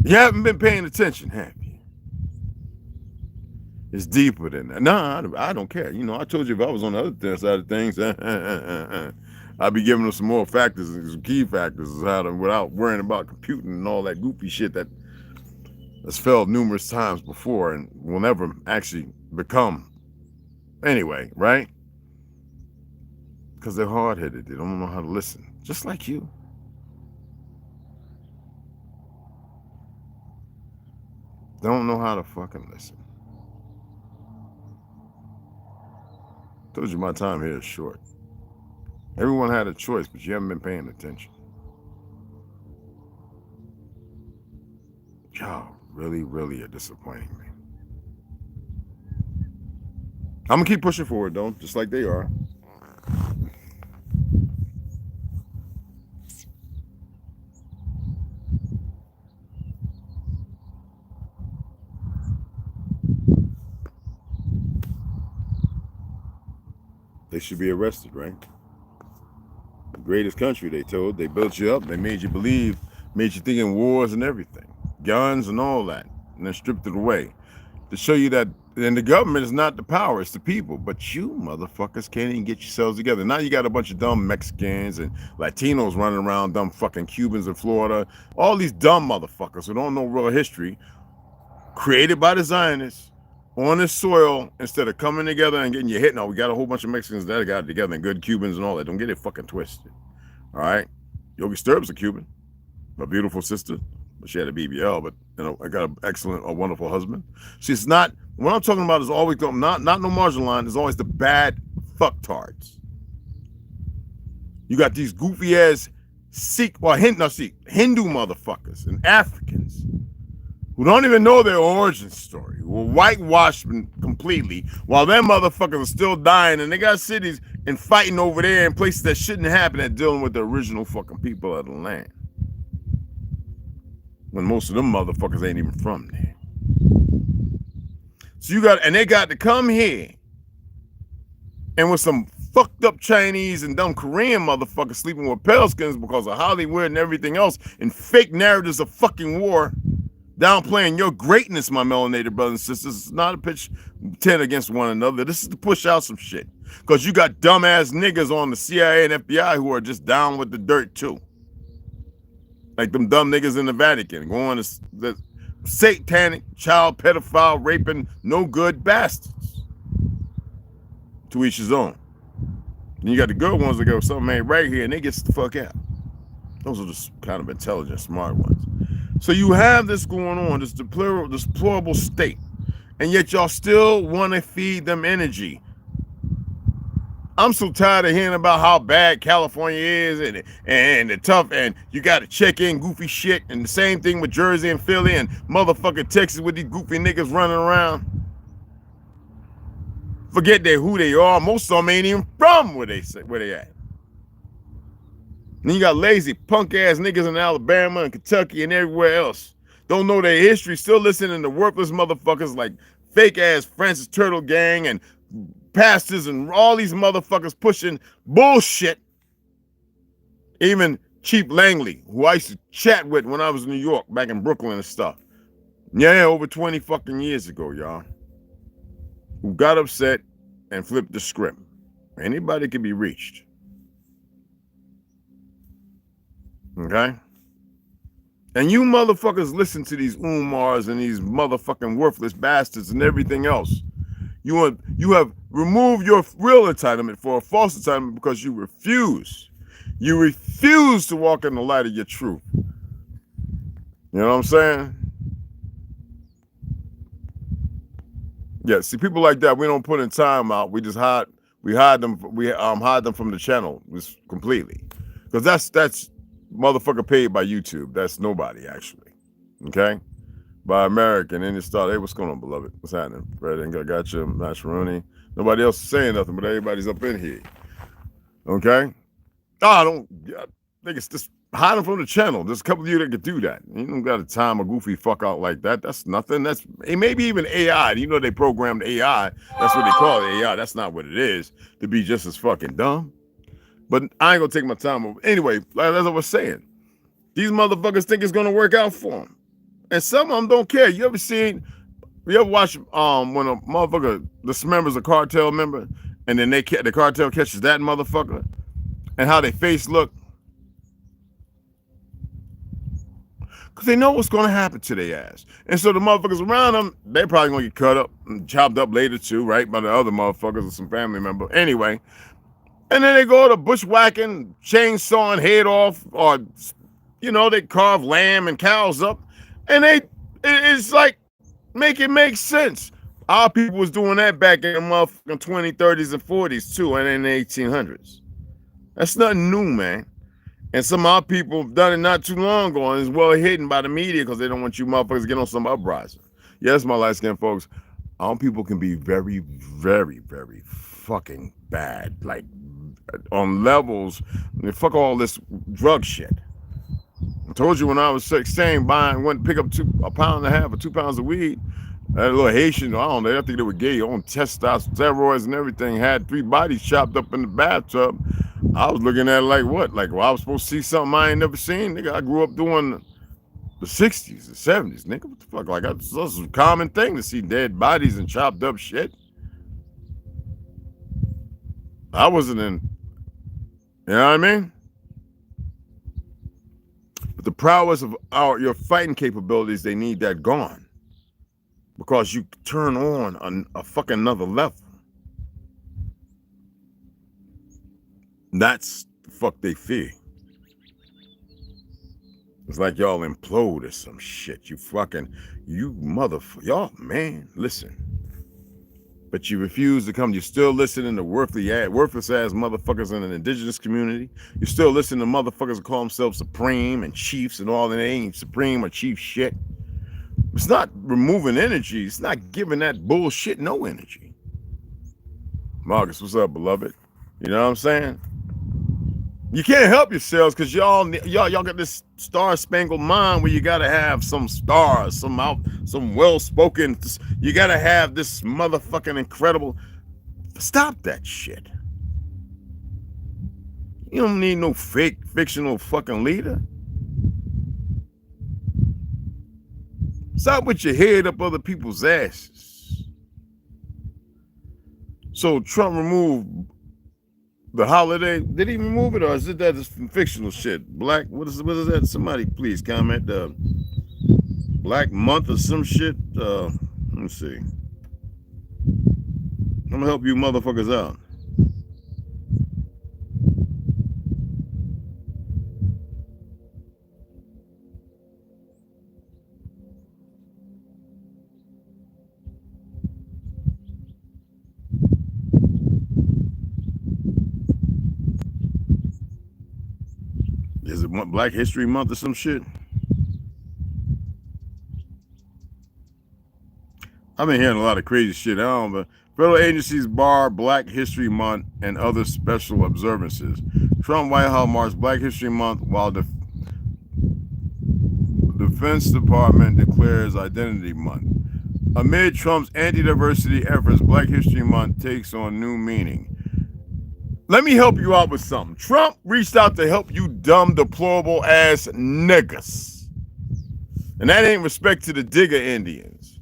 You haven't been paying attention, have you? It's deeper than that. Nah, I don't care. You know, I told you if I was on the other side of things, I'd be giving them some more factors and some key factors how to, without worrying about computing and all that goofy shit that's failed numerous times before and will never actually become. Anyway, right? Because they're hard-headed. They don't know how to listen. Just like you. Don't know how to fucking listen. Told you my time here is short. Everyone had a choice, but you haven't been paying attention. Y'all really, really are disappointing me. I'm gonna keep pushing forward though, just like they are. They should be arrested, right? The greatest country, they told. They built you up. They made you believe, made you think in wars and everything. Guns and all that. And then stripped it away. To show you that, and the government is not the power, it's the people. But you motherfuckers can't even get yourselves together. Now you got a bunch of dumb Mexicans and Latinos running around, dumb fucking Cubans in Florida. All these dumb motherfuckers who don't know real history, created by the Zionists, on this soil, instead of coming together and getting your hit. Now we got a whole bunch of Mexicans that got together and good Cubans and all that. Don't get it fucking twisted. All right. Yogi Sturb's a Cuban, a beautiful sister, but she had a BBL, but you know, I got an excellent, a wonderful husband. She's not, what I'm talking about is always not no marginal line, is always the bad fucktards. You got these goofy ass Hindu motherfuckers and Africans who don't even know their origin story, who are whitewashed completely, while them motherfuckers are still dying, and they got cities and fighting over there in places that shouldn't happen at dealing with the original fucking people of the land. When most of them motherfuckers ain't even from there. So they got to come here, and with some fucked up Chinese and dumb Korean motherfuckers sleeping with pale skins because of Hollywood and everything else, and fake narratives of fucking war, downplaying your greatness, my melanated brothers and sisters. It's not a pitch 10 against one another. This is to push out some shit. Because you got dumbass niggas on the CIA and FBI who are just down with the dirt too. Like them dumb niggas in the Vatican going to the satanic, child pedophile, raping, no good bastards. To each his own. And you got the good ones that go, something ain't right here, and they get the fuck out. Those are just kind of intelligent, smart ones. So you have this going on, this deplorable state, and yet y'all still want to feed them energy. I'm so tired of hearing about how bad California is and the tough, and you got to check in goofy shit, and the same thing with Jersey and Philly and motherfucking Texas with these goofy niggas running around. Forget who they are. Most of them ain't even from where they at. And you got lazy punk ass niggas in Alabama and Kentucky and everywhere else. Don't know their history, still listening to worthless motherfuckers like fake ass Francis Turtle Gang and pastors and all these motherfuckers pushing bullshit. Even Chief Langley, who I used to chat with when I was in New York, back in Brooklyn and stuff. Yeah, over 20 fucking years ago, y'all. Who got upset and flipped the script. Anybody can be reached. Okay? And you motherfuckers listen to these Umars and these motherfucking worthless bastards and everything else. You have removed your real entitlement for a false entitlement because you refuse. You refuse to walk in the light of your truth. You know what I'm saying? Yeah, see, people like that, we don't put in time out. We just hide them from the channel just completely. Because that's motherfucker paid by YouTube. That's nobody, actually. Okay? By American. And it started, hey, what's going on, beloved? What's happening? Fred, got you, Macaroni. Nobody else is saying nothing, but everybody's up in here. Okay? Oh, I think it's just hide them from the channel. There's a couple of you that could do that. You don't got to time a goofy fuck out like that. That's nothing. That's maybe even AI. You know they programmed AI. That's what they call it, AI. That's not what it is. To be just as fucking dumb. But I ain't gonna take my time over. Anyway, as I was saying, these motherfuckers think it's gonna work out for them, and some of them don't care. You ever watch when a motherfucker dismembers a cartel member, and then the cartel catches that motherfucker, and how they face look? Because they know what's going to happen to their ass. And so the motherfuckers around them, they're probably going to get cut up and chopped up later too, right? By the other motherfuckers or some family member. Anyway. And then they go to bushwhacking, chainsawing head off, or, they carve lamb and cows up. And it's like, make it make sense. Our people was doing that back in the motherfucking 20s, 30s, and 40s too, and in the 1800s. That's nothing new, man. And some of our people have done it not too long ago, and it's well hidden by the media because they don't want you motherfuckers to get on some uprising. Yes, my light-skinned folks, our people can be very, very, very fucking bad. Like, on levels, fuck all this drug shit. I told you when I was 16, went to pick up a pound and a half or 2 pounds of weed. That little Haitian, I don't know, I think they were gay, on testosterone, steroids and everything, had 3 bodies chopped up in the bathtub. I was looking at it like what? Like, well, I was supposed to see something I ain't never seen. Nigga, I grew up doing the 60s, the 70s. Nigga, what the fuck? Like, that's a common thing to see dead bodies and chopped up shit. I wasn't in, you know what I mean? But the prowess of your fighting capabilities, they need that gone. Because you turn on a fucking another level. That's the fuck they fear. It's like y'all implode or some shit. You motherfucker. Y'all, man, listen. But you refuse to come. You're still listening to worthless ass motherfuckers in an indigenous community. You're still listening to motherfuckers who call themselves supreme and chiefs and all that. They ain't supreme or chief shit. It's not removing energy. It's not giving that bullshit no energy. Marcus, what's up, beloved? You know what I'm saying? You can't help yourselves because y'all got this star-spangled mind where you gotta have some stars, some well-spoken. You gotta have this motherfucking incredible. Stop that shit. You don't need no fake fictional fucking leader. Stop with your head up other people's asses. So Trump removed the holiday. Did he remove it, or is it that it's fictional shit? Black, what is that? Somebody please comment. Black month or some shit. Let me see. I'm gonna help you motherfuckers out. Is it Black History Month or some shit? I've been hearing a lot of crazy shit. I don't know. Federal agencies bar Black History Month and other special observances. Trump White House marks Black History Month while the Defense Department declares Identity Month. Amid Trump's anti-diversity efforts, Black History Month takes on new meaning. Let me help you out with something. Trump reached out to help you dumb, deplorable ass niggas. And that ain't respect to the Digger Indians.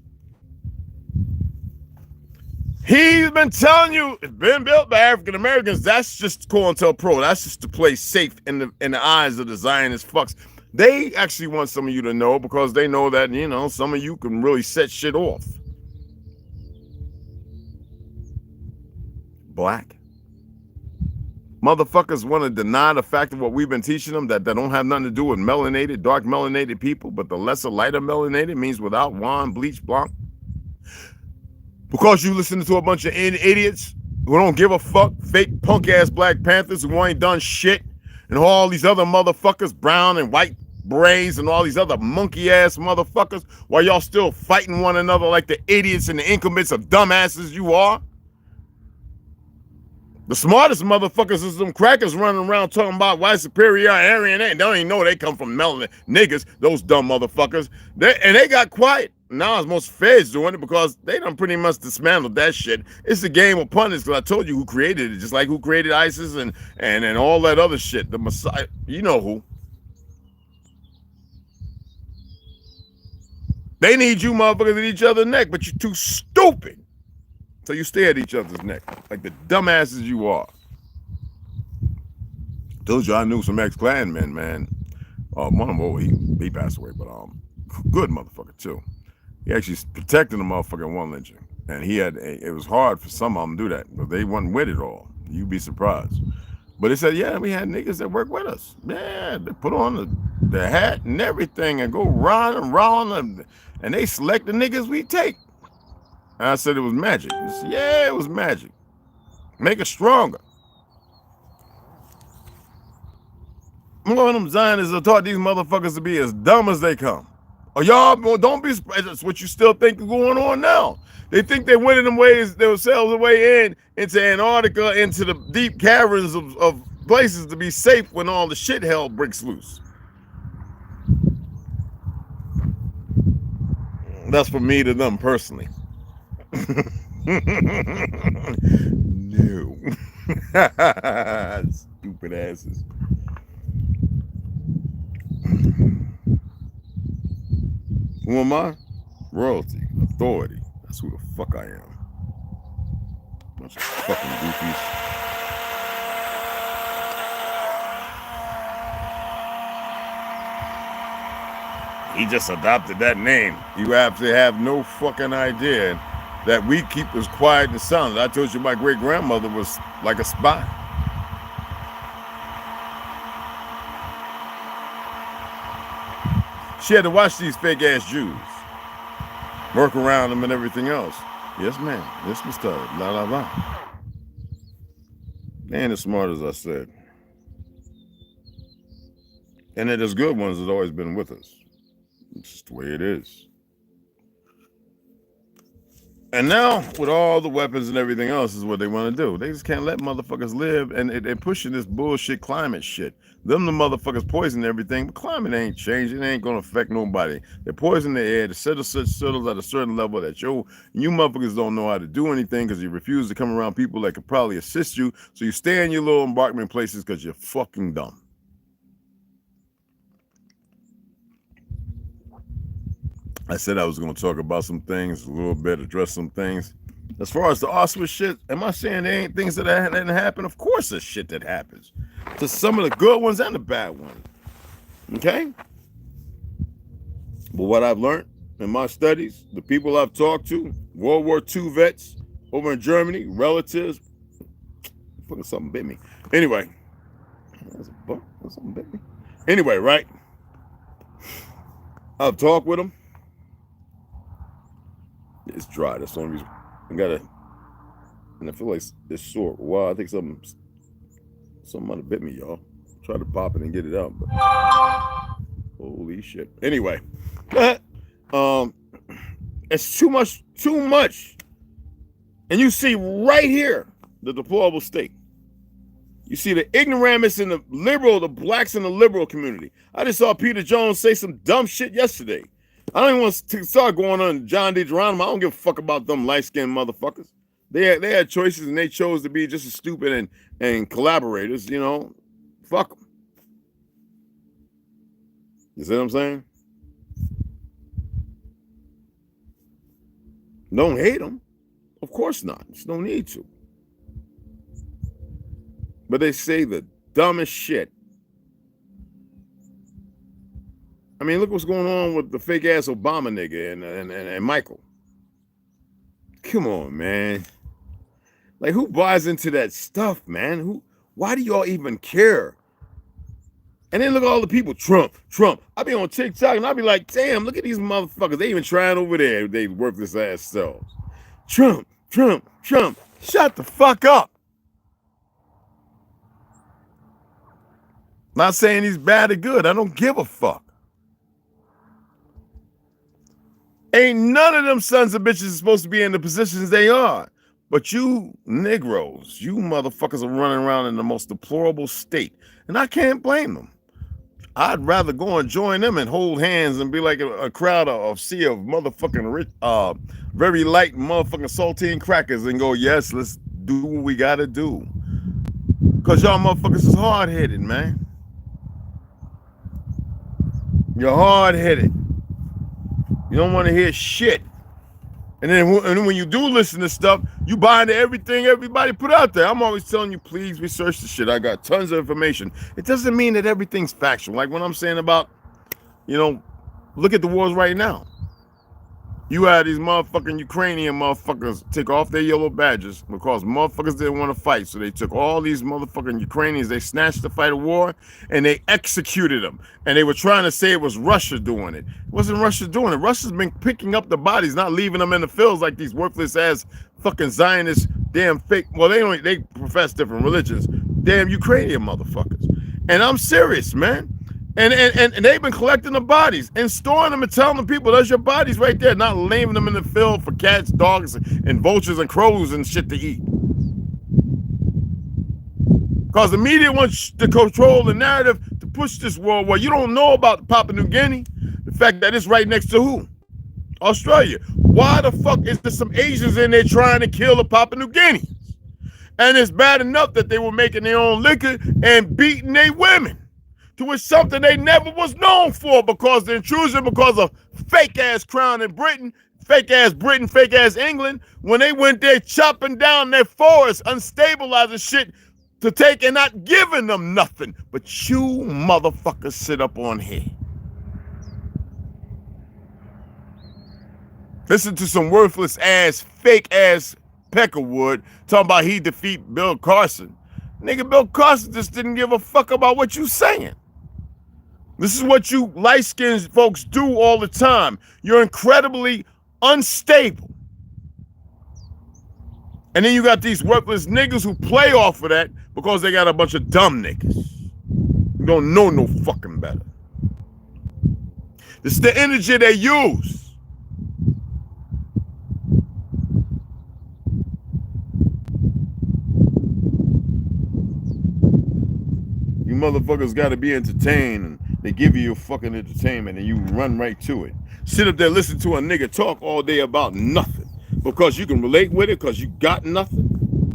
He's been telling you it's been built by African Americans. That's just COINTELPRO. That's just to play safe in the eyes of the Zionist fucks. They actually want some of you to know because they know that, some of you can really set shit off. Black. Motherfuckers want to deny the fact of what we've been teaching them, that don't have nothing to do with melanated, dark melanated people, but the lesser, lighter melanated means without wine, bleach, blanc. Because you listen to a bunch of idiots who don't give a fuck, fake punk-ass Black Panthers who ain't done shit, and all these other motherfuckers, brown and white berets, and all these other monkey-ass motherfuckers, while y'all still fighting one another like the idiots and the incumbents of dumbasses you are. The smartest motherfuckers is them crackers running around talking about white superiority, and they don't even know they come from melanin niggas, those dumb motherfuckers. They got quiet. Now it's most feds doing it because they done pretty much dismantled that shit. It's a game of pundits, because I told you who created it, just like who created ISIS and all that other shit. The Messiah, you know who. They need you motherfuckers at each other's neck, but you're too stupid. So you stay at each other's neck, like the dumbasses you are. Told you I knew some ex-Klanmen, man. One of them, he passed away, but good motherfucker too. He actually protected the motherfucker in one lynching, and it was hard for some of them to do that, but they wasn't with it all. You'd be surprised. But he said, yeah, we had niggas that work with us. Yeah, they put on the hat and everything and go round and they select the niggas we take. And I said it was magic. He said, yeah, it was magic. Make us stronger. More of them Zionists have taught these motherfuckers to be as dumb as they come. Or y'all, don't be surprised. That's what you still think is going on now. They think they're winning themselves away into Antarctica, into the deep caverns of places to be safe when all the shit hell breaks loose. That's from me to them personally. No. Stupid asses. Who am I? Royalty, authority. That's who the fuck I am. Bunch of fucking goofies. He just adopted that name. You have to have no fucking idea that we keep as quiet and silent. I told you my great grandmother was like a spy. She had to watch these fake ass Jews, work around them and everything else. Yes, ma'am. Yes, Mr. La la la. They ain't as smart as I said. And they're just good ones that's always been with us. It's just the way it is. And now, with all the weapons and everything else, is what they want to do. They just can't let motherfuckers live, and they're pushing this bullshit climate shit. Them the motherfuckers poison everything, but climate ain't changing. It ain't gonna affect nobody. They poison the air. They settle at a certain level that you motherfuckers don't know how to do anything because you refuse to come around people that could probably assist you. So you stay in your little embarkment places because you're fucking dumb. I said I was going to talk about some things, a little bit, address some things. As far as the Auschwitz shit, am I saying there ain't things that didn't happen? Of course there's shit that happens. To some of the good ones and the bad ones. Okay? But what I've learned in my studies, the people I've talked to, World War II vets over in Germany, relatives, fucking something bit me. Anyway, that's a bump. Something bit me. Anyway, right? I've talked with them. It's dry. That's the only reason. I gotta, and I feel like it's short. Wow, I think something might have bit me, y'all. Try to pop it and get it out, but holy shit. Anyway, it's too much. And you see right here the deplorable state. You see the ignoramus in the blacks in the liberal community. I just saw Peter Jones say some dumb shit yesterday. I don't even want to start going on John D. Geronimo. I don't give a fuck about them light-skinned motherfuckers. They had choices and they chose to be just as stupid and collaborators, you know. Fuck them. You see what I'm saying? Don't hate them. Of course not. Just don't need to. But they say the dumbest shit. I mean, look what's going on with the fake ass Obama nigga and Michael. Come on, man. Like, who buys into that stuff, man? Why do y'all even care? And then look at all the people, Trump. I be on TikTok and I be like, damn, look at these motherfuckers. They even trying over there. They worthless ass selves. Trump. Shut the fuck up. Not saying he's bad or good. I don't give a fuck. Ain't none of them sons of bitches supposed to be in the positions they are. But you Negroes, you motherfuckers are running around in the most deplorable state. And I can't blame them. I'd rather go and join them and hold hands and be like a crowd of sea of motherfucking rich, very light motherfucking saltine crackers and go, yes, let's do what we gotta do. Cause y'all motherfuckers is hard-headed, man. You're hard-headed. You don't want to hear shit. And then when you do listen to stuff, you buy into everything everybody put out there. I'm always telling you, please research the shit. I got tons of information. It doesn't mean that everything's factual. Like when I'm saying about, you know, look at the wars right now. You had these motherfucking Ukrainian motherfuckers take off their yellow badges because motherfuckers didn't want to fight. So they took all these motherfucking Ukrainians, they snatched the fight of war, and they executed them. And they were trying to say it was Russia doing it. It wasn't Russia doing it. Russia's been picking up the bodies, not leaving them in the fields like these worthless ass fucking Zionist damn fake. Well, they profess different religions. Damn Ukrainian motherfuckers. And I'm serious, man. And they've been collecting the bodies and storing them and telling the people, there's your bodies right there, not leaving them in the field for cats, dogs, and vultures and crows and shit to eat. Because the media wants to control the narrative to push this world war. You don't know about Papua New Guinea, the fact that it's right next to who? Australia. Why the fuck is there some Asians in there trying to kill the Papua New Guineans? And it's bad enough that they were making their own liquor and beating their women. To which something they never was known for because the intrusion, because of fake-ass Crown in Britain, fake-ass Britain, fake-ass England, when they went there chopping down their forests, unstabilizing shit to take and not giving them nothing. But you motherfuckers sit up on here. Listen to some worthless-ass, fake-ass Peckerwood talking about he defeat Bill Carson. Nigga, Bill Carson just didn't give a fuck about what you saying. This is what you light-skinned folks do all the time. You're incredibly unstable. And then you got these worthless niggas who play off of that because they got a bunch of dumb niggas who don't know no fucking better. This is the energy they use. You motherfuckers got to be entertained, and they give you your fucking entertainment, and you run right to it. Sit up there, listen to a nigga talk all day about nothing because you can relate with it because you got nothing.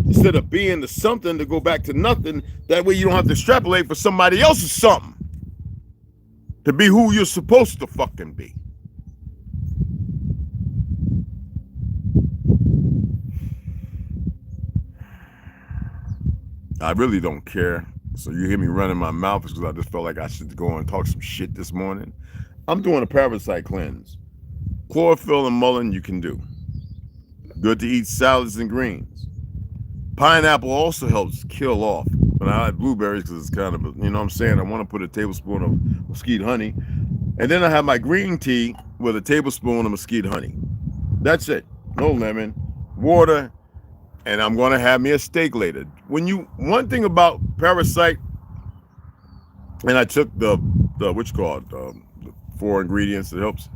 Instead of being the something to go back to nothing, that way you don't have to extrapolate for somebody else's something to be who you're supposed to fucking be. I really don't care. So you hear me running my mouth because I just felt like I should go and talk some shit this morning. I'm doing a parasite cleanse. Chlorophyll and mullein you can do. Good to eat salads and greens. Pineapple also helps kill off. But I like blueberries because it's kind of, you know what I'm saying? I want to put a tablespoon of mesquite honey. And then I have my green tea with a tablespoon of mesquite honey. That's it. No lemon, water, and I'm going to have me a steak later. One thing about parasite, and I took the 4 ingredients that helps.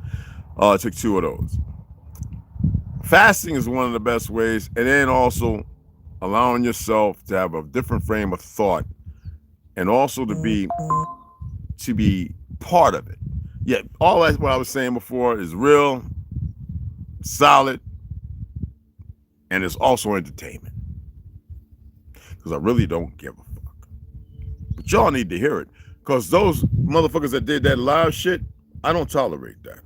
I took 2 of those. Fasting is one of the best ways, and then also allowing yourself to have a different frame of thought, and also to be part of it. Yeah, all that's what I was saying before is real, solid, and it's also entertainment. Because I really don't give a fuck. But y'all need to hear it. Because those motherfuckers that did that live shit, I don't tolerate that.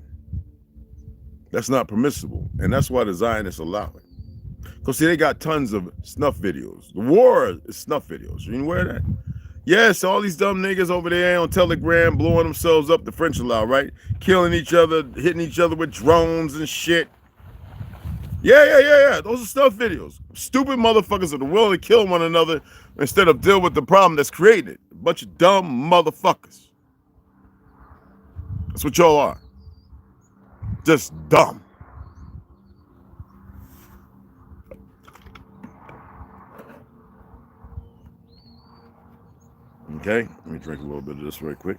That's not permissible. And that's why the Zionists allow it. Because see, they got tons of snuff videos. The war is snuff videos. You aware of that? Yes, all these dumb niggas over there on Telegram blowing themselves up, the French allow, right? Killing each other, hitting each other with drones and shit. Yeah. Those are stuff videos. Stupid motherfuckers that are willing to kill one another instead of deal with the problem that's created. A bunch of dumb motherfuckers. That's what y'all are. Just dumb. Okay, let me drink a little bit of this right quick.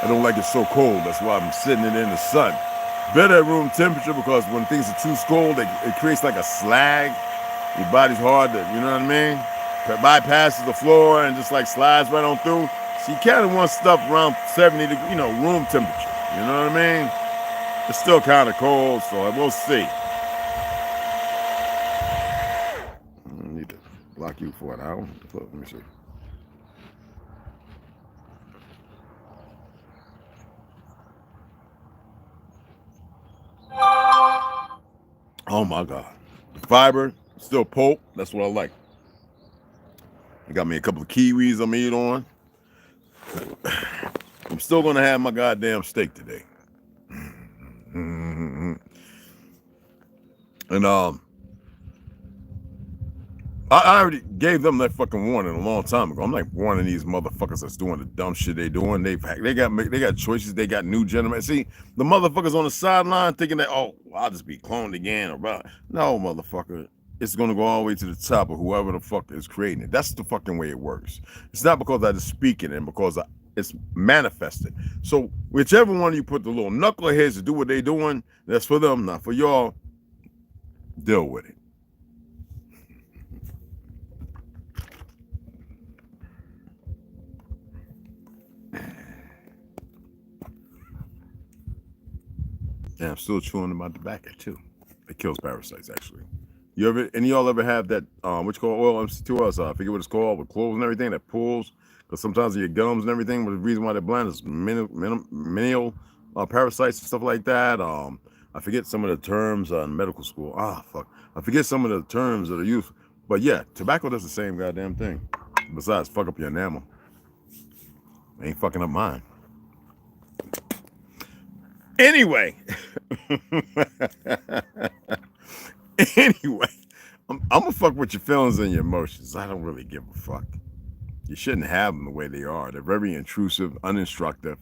I don't like it so cold. That's why I'm sitting it in the sun. Better at room temperature because when things are too cold, it creates like a slag. Your body's hard to, you know what I mean? It bypasses the floor and just like slides right on through. So you kind of want stuff around 70 degrees, you know, room temperature. You know what I mean? It's still kind of cold, so we'll see. I need to block you for an hour. Let me see. Oh my God. The fiber, still pulp. That's what I like. I got me a couple of kiwis I'm eating on. I'm still gonna have my goddamn steak today. And I already gave them that fucking warning a long time ago. I'm like warning these motherfuckers that's doing the dumb shit they doing. They got choices. They got new gentlemen. See, the motherfuckers on the sideline thinking that, oh, I'll just be cloned again or blah. No, motherfucker. It's gonna go all the way to the top of whoever the fuck is creating it. That's the fucking way it works. It's not because I just speak it and because it's manifested. So whichever one of you put the little knuckleheads to do what they doing, that's for them, not for y'all. Deal with it. Yeah, I'm still chewing about tobacco too. It kills parasites actually. Any of y'all ever have that what you call oil MC2S? I forget what it's called with clothes and everything that pulls because sometimes in your gums and everything. But the reason why they're bland is menial parasites and stuff like that. I forget some of the terms in medical school. Fuck. I forget some of the terms that are used. But yeah, tobacco does the same goddamn thing. Besides, fuck up your enamel. It ain't fucking up mine. Anyway. Anyway, I'm gonna fuck with your feelings and your emotions. I don't really give a fuck. You shouldn't have them the way they are. They're very intrusive, uninstructive,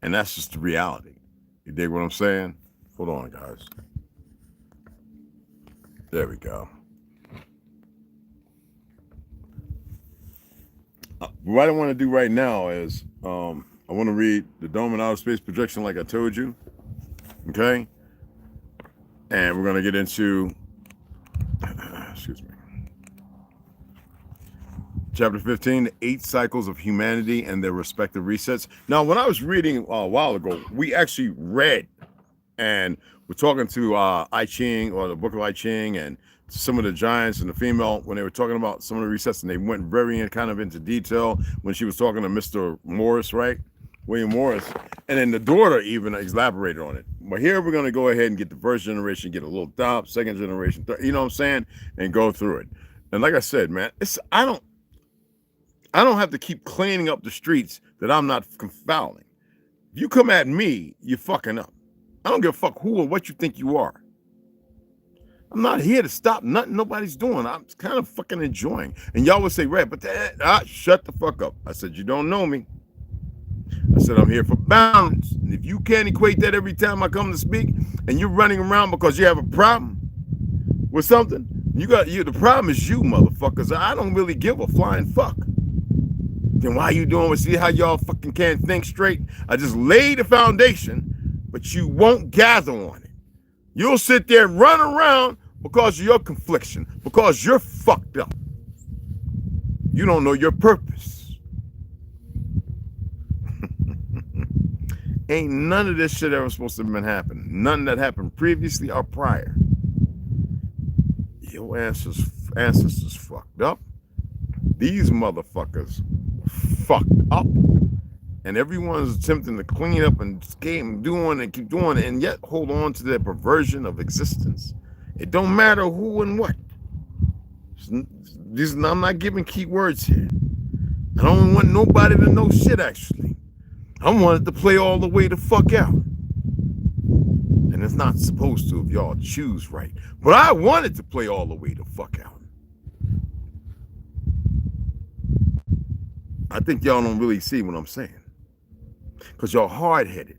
and that's just the reality. You dig what I'm saying? Hold on, guys. There we go. What I want to do right now is I want to read the Dome and Outer Space Projection like I told you. Okay? And we're going to get into excuse me. Chapter 15, the 8 cycles of humanity and their respective resets. Now, when I was reading a while ago, we actually read and we're talking to I Ching or the book of I Ching and some of the giants and the female when they were talking about some of the resets, and they went very into detail when she was talking to Mr. Morris, right? William Morris. And then the daughter even elaborated on it. But here we're going to go ahead and get the first generation, get a little top, second generation, third, you know what I'm saying? And go through it. And like I said, man, I don't have to keep cleaning up the streets that I'm not fouling. If you come at me, you're fucking up. I don't give a fuck who or what you think you are. I'm not here to stop nothing nobody's doing. I'm kind of fucking enjoying. And y'all would say, Red, but shut the fuck up. I said, you don't know me. I said, I'm here for balance. And if you can't equate that every time I come to speak and you're running around because you have a problem with something, the problem is you, motherfuckers. I don't really give a flying fuck. Then why you doing? See how y'all fucking can't think straight? I just laid the foundation, but you won't gather on it. You'll sit there and run around because of your confliction, because you're fucked up. You don't know your purpose. Ain't none of this shit ever supposed to have been happening. None that happened previously or prior. Your ancestors fucked up. These motherfuckers fucked up. And everyone's attempting to clean up and keep doing it, and yet hold on to their perversion of existence. It don't matter who and what. I'm not giving key words here. I don't want nobody to know shit, actually. I wanted to play all the way the fuck out. And it's not supposed to if y'all choose right. But I wanted to play all the way the fuck out. I think y'all don't really see what I'm saying. Because y'all hard-headed.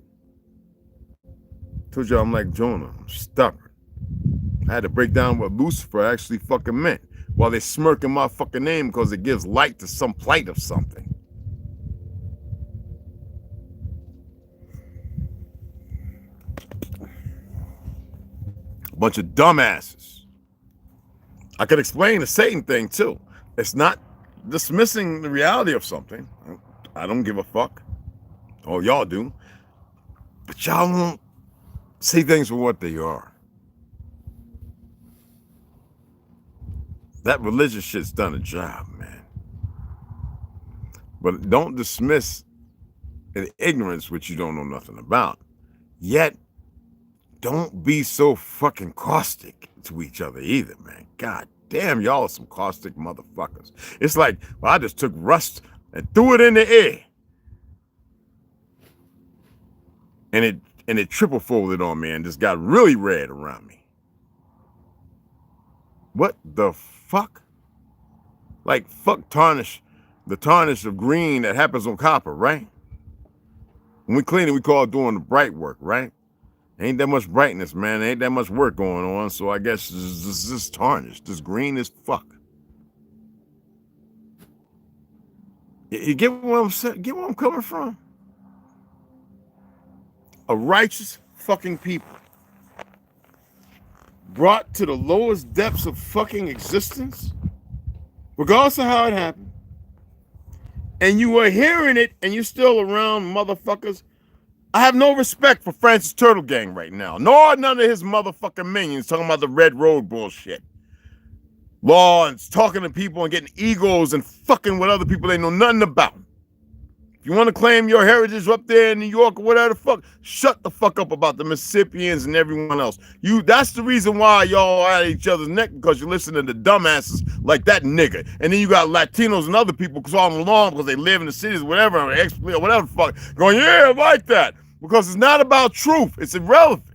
Told y'all I'm like Jonah. I'm stubborn. I had to break down what Lucifer actually fucking meant while they smirking my fucking name because it gives light to some plight of something. Bunch of dumbasses. I could explain the Satan thing too. It's not dismissing the reality of something. I don't give a fuck. Oh, y'all do. But y'all won't see things for what they are. That religious shit's done a job, man. But don't dismiss an ignorance which you don't know nothing about. Yet, don't be so fucking caustic to each other either, man. God damn, y'all are some caustic motherfuckers. It's like, well, I just took rust and threw it in the air. And it triple folded on me and just got really red around me. What the fuck? Like, fuck tarnish, the tarnish of green that happens on copper, right? When we clean it, we call it doing the bright work, right? Ain't that much brightness, man. Ain't that much work going on. So I guess this is tarnished. This green as fuck. You get what I'm saying? Get where I'm coming from? A righteous fucking people brought to the lowest depths of fucking existence, regardless of how it happened, and you were hearing it and you're still around, motherfuckers. I have no respect for Francis Turtle Gang right now, nor none of his motherfucking minions talking about the Red Road bullshit. Law and talking to people and getting egos and fucking with other people they know nothing about. If you want to claim your heritage up there in New York or whatever the fuck, shut the fuck up about the Mississippians and everyone else. That's the reason why y'all are at each other's neck, because you listen to the dumbasses like that nigga. And then you got Latinos and other people calling along because they live in the cities, whatever, or whatever the fuck, going, yeah, I like that. Because it's not about truth. It's irrelevant.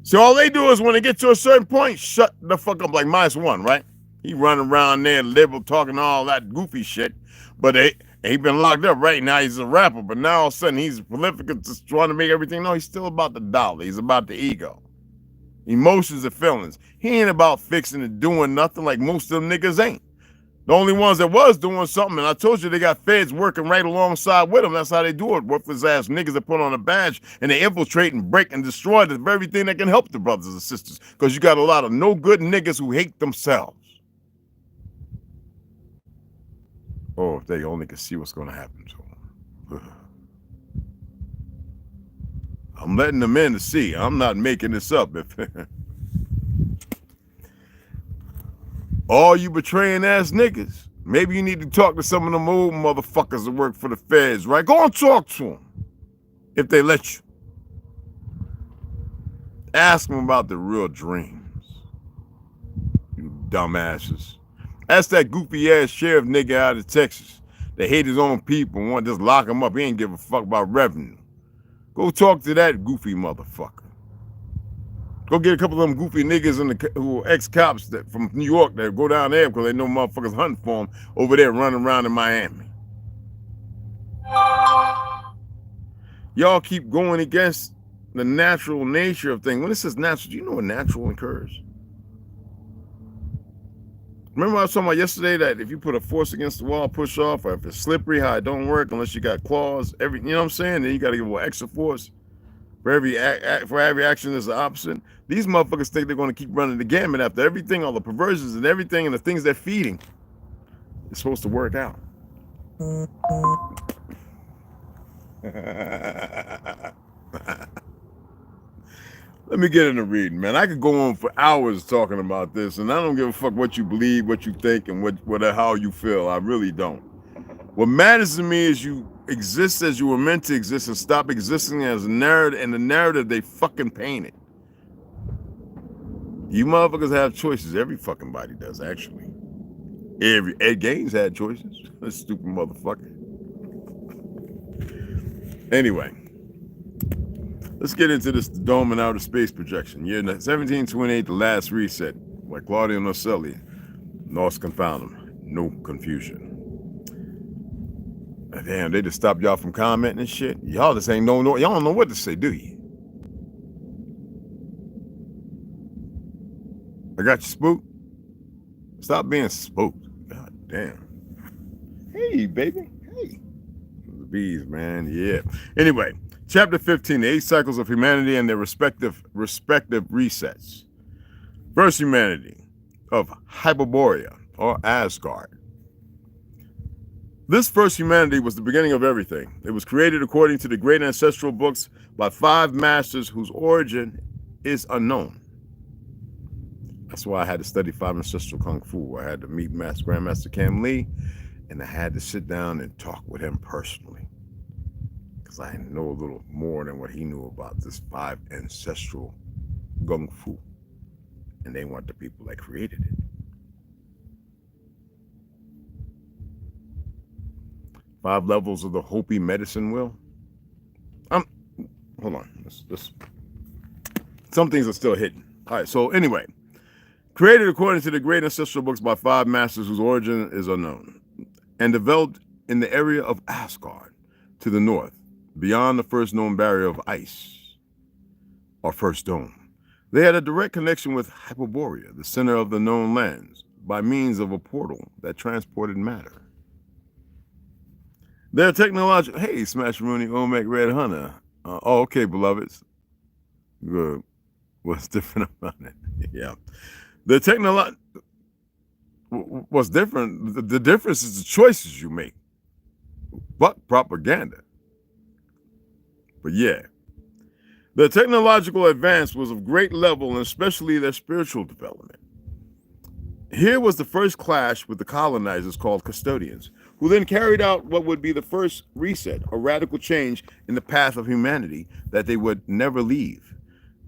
So all they do is when they get to a certain point, shut the fuck up like -1, right? He running around there, liberal, talking all that goofy shit. But he been locked up right now. He's a rapper, but now all of a sudden he's prolific and just trying to make everything. No, he's still about the dollar. He's about the ego. Emotions and feelings. He ain't about fixing and doing nothing like most of them niggas ain't. The only ones that was doing something, and I told you they got feds working right alongside with them. That's how they do it. Worthless ass niggas that put on a badge and they infiltrate and break and destroy the very thing that can help the brothers and sisters. Because you got a lot of no good niggas who hate themselves. Oh, if they only could see what's going to happen to them. I'm letting them in to see. I'm not making this up. All you betraying ass niggas, maybe you need to talk to some of them old motherfuckers that work for the feds, right? Go and talk to them if they let you. Ask them about the real dreams, you dumbasses. That's that goofy ass sheriff nigga out of Texas that hate his own people and want to just lock him up. He ain't give a fuck about revenue. Go talk to that goofy motherfucker. Go get a couple of them goofy niggas who are ex-cops from New York that go down there because they know motherfuckers hunting for them over there running around in Miami. Y'all keep going against the natural nature of things. When it says natural, do you know what natural occurs? Remember I was talking about yesterday that if you put a force against the wall, push off, or if it's slippery, how it don't work unless you got claws, you know what I'm saying? Then you got to give a little extra force. For every action is the opposite. These motherfuckers think they're going to keep running the gamut after everything, all the perversions and everything and the things they're feeding. It's supposed to work out. Let me get into reading, man. I could go on for hours talking about this, and I don't give a fuck what you believe, what you think, and how you feel. I really don't. What matters to me is you exist as you were meant to exist and stop existing as a narrative and the narrative they fucking painted. You motherfuckers have choices. Every fucking body does, actually. Ed Gaines had choices. That stupid motherfucker. Anyway. Let's get into this dome and outer space projection. Year 1728, the last reset. Like Claudio Nocelli. Lost confound no confusion. Damn, they just stopped y'all from commenting and shit. Y'all just ain't y'all don't know what to say, do you? I got you spooked. Stop being spooked. God damn. Hey, baby. Hey. The bees, man. Yeah. Anyway. Chapter 15, the 8 cycles of humanity and their respective resets. First humanity of Hyperborea, or Asgard. This first humanity was the beginning of everything. It was created according to the great ancestral books by 5 masters whose origin is unknown. That's why I had to study 5 ancestral kung fu. I had to meet Grandmaster Cam Lee, and I had to sit down and talk with him personally, because I know a little more than what he knew about this 5 ancestral kung fu, and they weren't the people that created it. 5 levels of the Hopi medicine wheel. Hold on. Some things are still hidden. All right. So anyway, created according to the great ancestral books by 5 masters whose origin is unknown, and developed in the area of Asgard to the north, beyond the first known barrier of ice, or first dome. They had a direct connection with Hyperborea, the center of the known lands, by means of a portal that transported matter. Their technological, hey, Smash Rooney, Olmec, Red Hunter. Okay, beloveds. Good. What's different about it? Yeah. The technology, what's different, the difference is the choices you make. Fuck propaganda. But yeah. The technological advance was of great level, and especially their spiritual development. Here was the first clash with the colonizers called custodians, who then carried out what would be the first reset, a radical change in the path of humanity that they would never leave.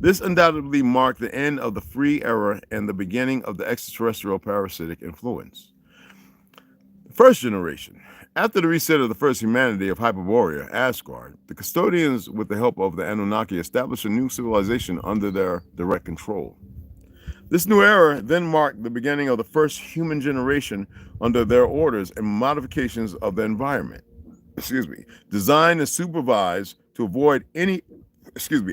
This undoubtedly marked the end of the free era and the beginning of the extraterrestrial parasitic influence. First generation. After the reset of the first humanity of Hyperborea, Asgard, the custodians, with the help of the Anunnaki, established a new civilization under their direct control. This new era then marked the beginning of the first human generation under their orders and modifications of the environment, designed and supervised to avoid any,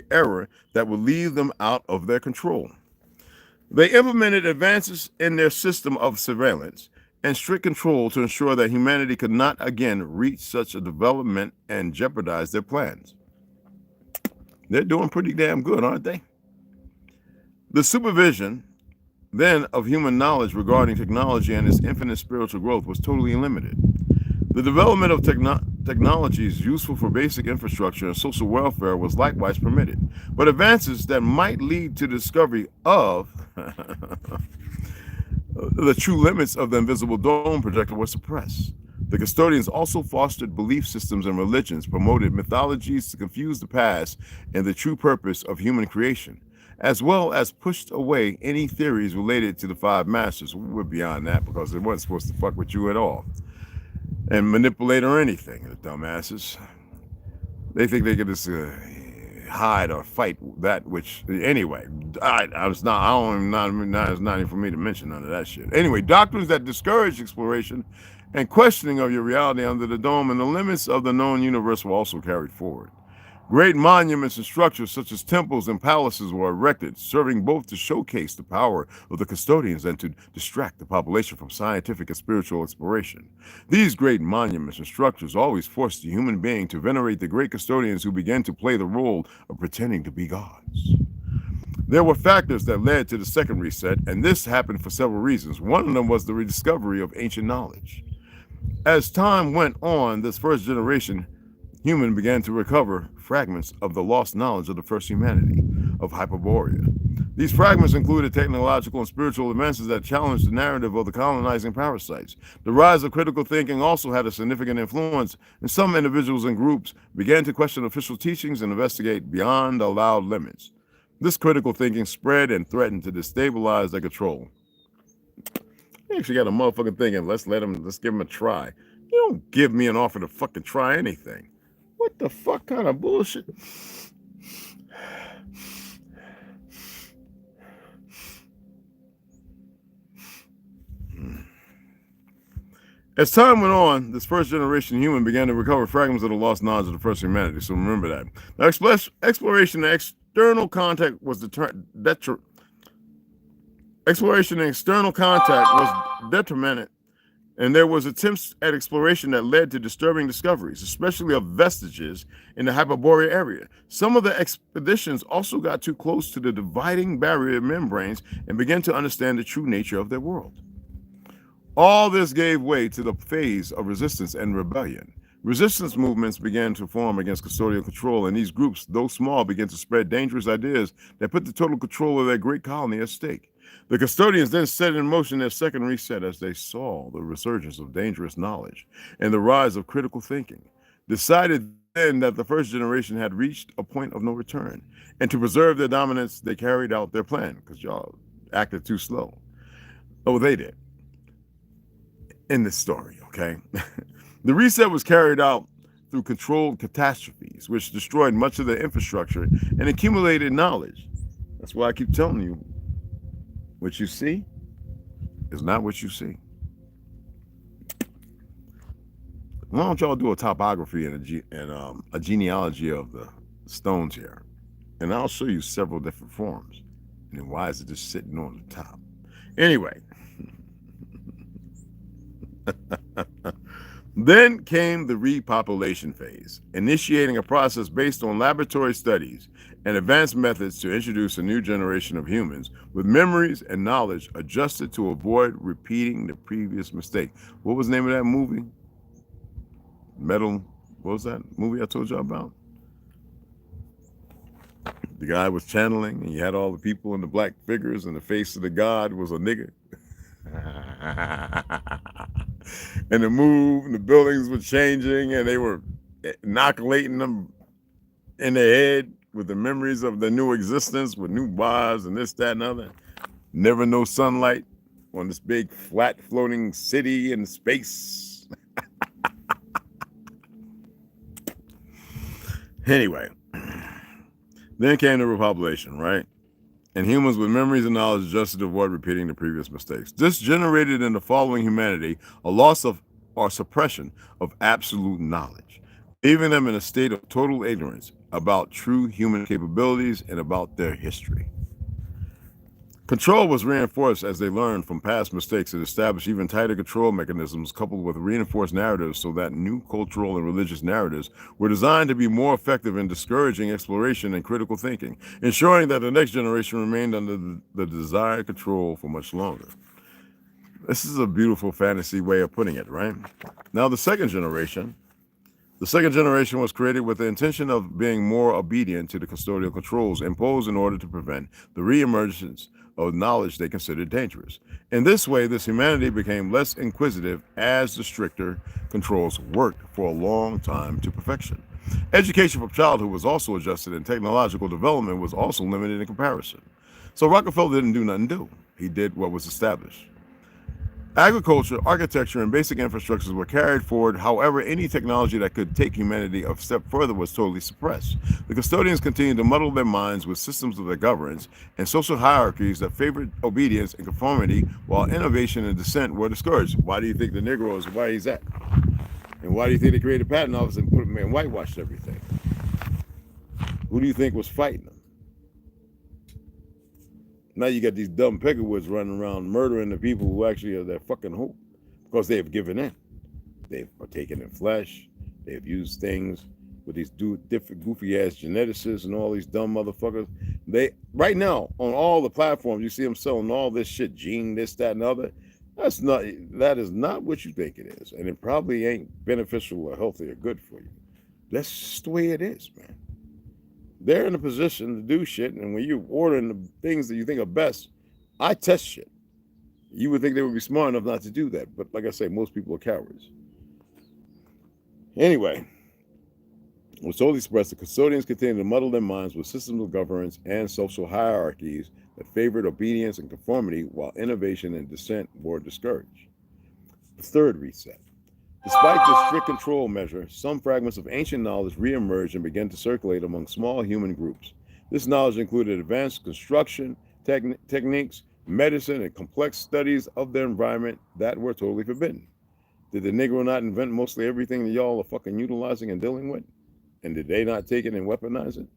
error that would leave them out of their control. They implemented advances in their system of surveillance and strict control to ensure that humanity could not again reach such a development and jeopardize their plans. They're doing pretty damn good, aren't they? The supervision then of human knowledge regarding technology and its infinite spiritual growth was totally limited. The development of technologies useful for basic infrastructure and social welfare was likewise permitted, but advances that might lead to the discovery of the true limits of the invisible dome projector were suppressed. The custodians also fostered belief systems and religions, promoted mythologies to confuse the past and the true purpose of human creation, as well as pushed away any theories related to the 5 masters. We're beyond that because they weren't supposed to fuck with you at all and manipulate or anything, the dumbasses. They think they could just hide or fight that which, anyway, it's not even for me to mention none of that shit. Anyway, doctrines that discourage exploration and questioning of your reality under the dome and the limits of the known universe were also carried forward. Great monuments and structures such as temples and palaces were erected, serving both to showcase the power of the custodians and to distract the population from scientific and spiritual exploration. These great monuments and structures always forced the human being to venerate the great custodians who began to play the role of pretending to be gods. There were factors that led to the second reset, and this happened for several reasons. One of them was the rediscovery of ancient knowledge. As time went on, this first generation human began to recover fragments of the lost knowledge of the first humanity of Hyperborea. These fragments included technological and spiritual advances that challenged the narrative of the colonizing parasites. The rise of critical thinking also had a significant influence, and some individuals and groups began to question official teachings and investigate beyond allowed limits. This critical thinking spread and threatened to destabilize their control. They actually got a motherfucking thinking, let's give them a try. You don't give me an offer to fucking try anything. What the fuck kind of bullshit? As time went on, this first generation human began to recover fragments of the lost knowledge of the first humanity. So remember that. Now, exploration and external contact was detrimental And there was attempts at exploration that led to disturbing discoveries, especially of vestiges in the Hyperborea area. Some of the expeditions also got too close to the dividing barrier membranes and began to understand the true nature of their world. All this gave way to the phase of resistance and rebellion. Resistance movements began to form against custodial control, and these groups, though small, began to spread dangerous ideas that put the total control of their great colony at stake. The custodians then set in motion their second reset as they saw the resurgence of dangerous knowledge and the rise of critical thinking, decided then that the first generation had reached a point of no return, and to preserve their dominance, they carried out their plan, because y'all acted too slow. Oh, they did. In this story, okay? The reset was carried out through controlled catastrophes, which destroyed much of their infrastructure and accumulated knowledge. That's why I keep telling you, what you see is not what you see. Why don't y'all do a topography and a genealogy of the stones here? And I'll show you several different forms. And then why is it just sitting on the top? Anyway. Then came the repopulation phase, initiating a process based on laboratory studies and advanced methods to introduce a new generation of humans with memories and knowledge adjusted to avoid repeating the previous mistake. What was the name of that movie? What was that movie I told you about? The guy was channeling, and you had all the people in the black figures, and the face of the god was a nigga. And the buildings were changing, and they were inoculating them in their head with the memories of their new existence, with new bars and this, that, and other. Never no sunlight on this big flat floating city in space. Anyway, then came the repopulation, right? And humans with memories and knowledge adjusted to avoid repeating the previous mistakes. This generated in the following humanity a loss of or suppression of absolute knowledge, leaving them in a state of total ignorance about true human capabilities and about their history. Control was reinforced as they learned from past mistakes and established even tighter control mechanisms coupled with reinforced narratives, so that new cultural and religious narratives were designed to be more effective in discouraging exploration and critical thinking, ensuring that the next generation remained under the desired control for much longer. This is a beautiful fantasy way of putting it, right? Now, the second generation was created with the intention of being more obedient to the custodial controls imposed in order to prevent the reemergence of knowledge they considered dangerous. In this way, this humanity became less inquisitive as the stricter controls worked for a long time to perfection. Education from childhood was also adjusted, and technological development was also limited in comparison. So Rockefeller didn't do nothing new. He did what was established. Agriculture, architecture, and basic infrastructures were carried forward. However, any technology that could take humanity a step further was totally suppressed. The custodians continued to muddle their minds with systems of their governance and social hierarchies that favored obedience and conformity, while innovation and dissent were discouraged. Why do you think the Negro is why he's at? And why do you think they created a patent office and put him and whitewashed everything? Who do you think was fighting them? Now you got these dumb peckerwoods running around murdering the people who actually are their fucking hope, because they have given in. They've partaken in flesh. They've used things with these different goofy ass geneticists and all these dumb motherfuckers. They right now on all the platforms you see them selling all this shit, gene, this, that, and other. That is not what you think it is, and it probably ain't beneficial or healthy or good for you. That's just the way it is, man. They're in a position to do shit, and when you're ordering the things that you think are best, I test shit. You would think they would be smart enough not to do that, but like I say, most people are cowards. Anyway, it was totally expressed. The custodians continued to muddle their minds with systems of governance and social hierarchies that favored obedience and conformity, while innovation and dissent were discouraged. The third reset. Despite this strict control measure, some fragments of ancient knowledge reemerged and began to circulate among small human groups. This knowledge included advanced construction techniques, medicine, and complex studies of their environment that were totally forbidden. Did the Negro not invent mostly everything that y'all are fucking utilizing and dealing with? And did they not take it and weaponize it?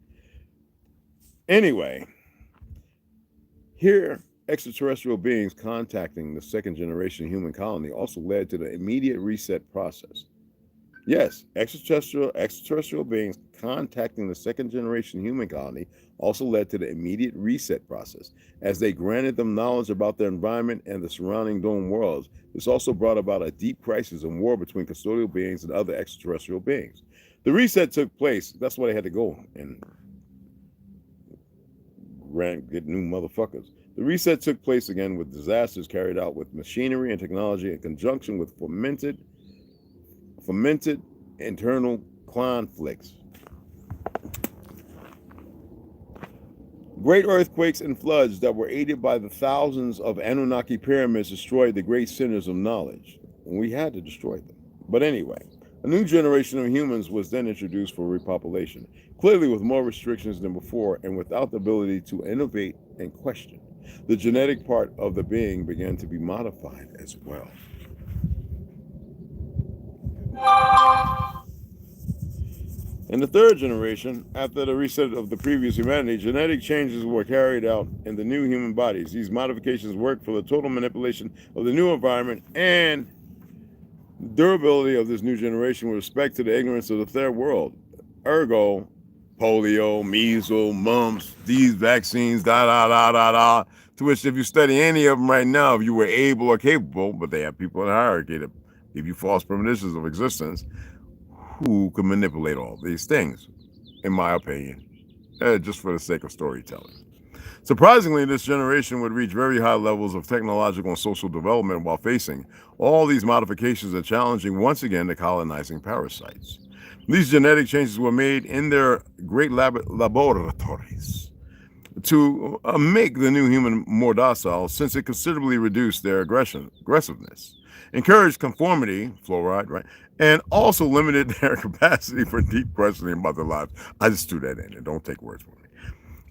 Anyway, here extraterrestrial beings contacting the second generation human colony also led to the immediate reset process. Yes, extraterrestrial beings contacting the second generation human colony also led to the immediate reset process, as they granted them knowledge about their environment and the surrounding dome worlds. This also brought about a deep crisis and war between custodial beings and other extraterrestrial beings. The reset took place. That's why they had to go and get new motherfuckers. The reset took place again with disasters carried out with machinery and technology in conjunction with fomented internal conflicts. Great earthquakes and floods that were aided by the thousands of Anunnaki pyramids destroyed the great centers of knowledge, and we had to destroy them. But anyway, a new generation of humans was then introduced for repopulation, clearly with more restrictions than before and without the ability to innovate and question. The genetic part of the being began to be modified as well. In the third generation, after the reset of the previous humanity, genetic changes were carried out in the new human bodies. These modifications worked for the total manipulation of the new environment and durability of this new generation with respect to the ignorance of the third world. Ergo, polio, measles, mumps, these vaccines, to which if you study any of them right now, if you were able or capable, but they have people in hierarchy that give you false premonitions of existence, who can manipulate all these things, in my opinion, just for the sake of storytelling. Surprisingly, this generation would reach very high levels of technological and social development while facing all these modifications and challenging once again the colonizing parasites. These genetic changes were made in their great laboratories to make the new human more docile, since it considerably reduced their aggressiveness, encouraged conformity, fluoride, right, and also limited their capacity for deep questioning about their lives. I just threw that in and don't take words from me.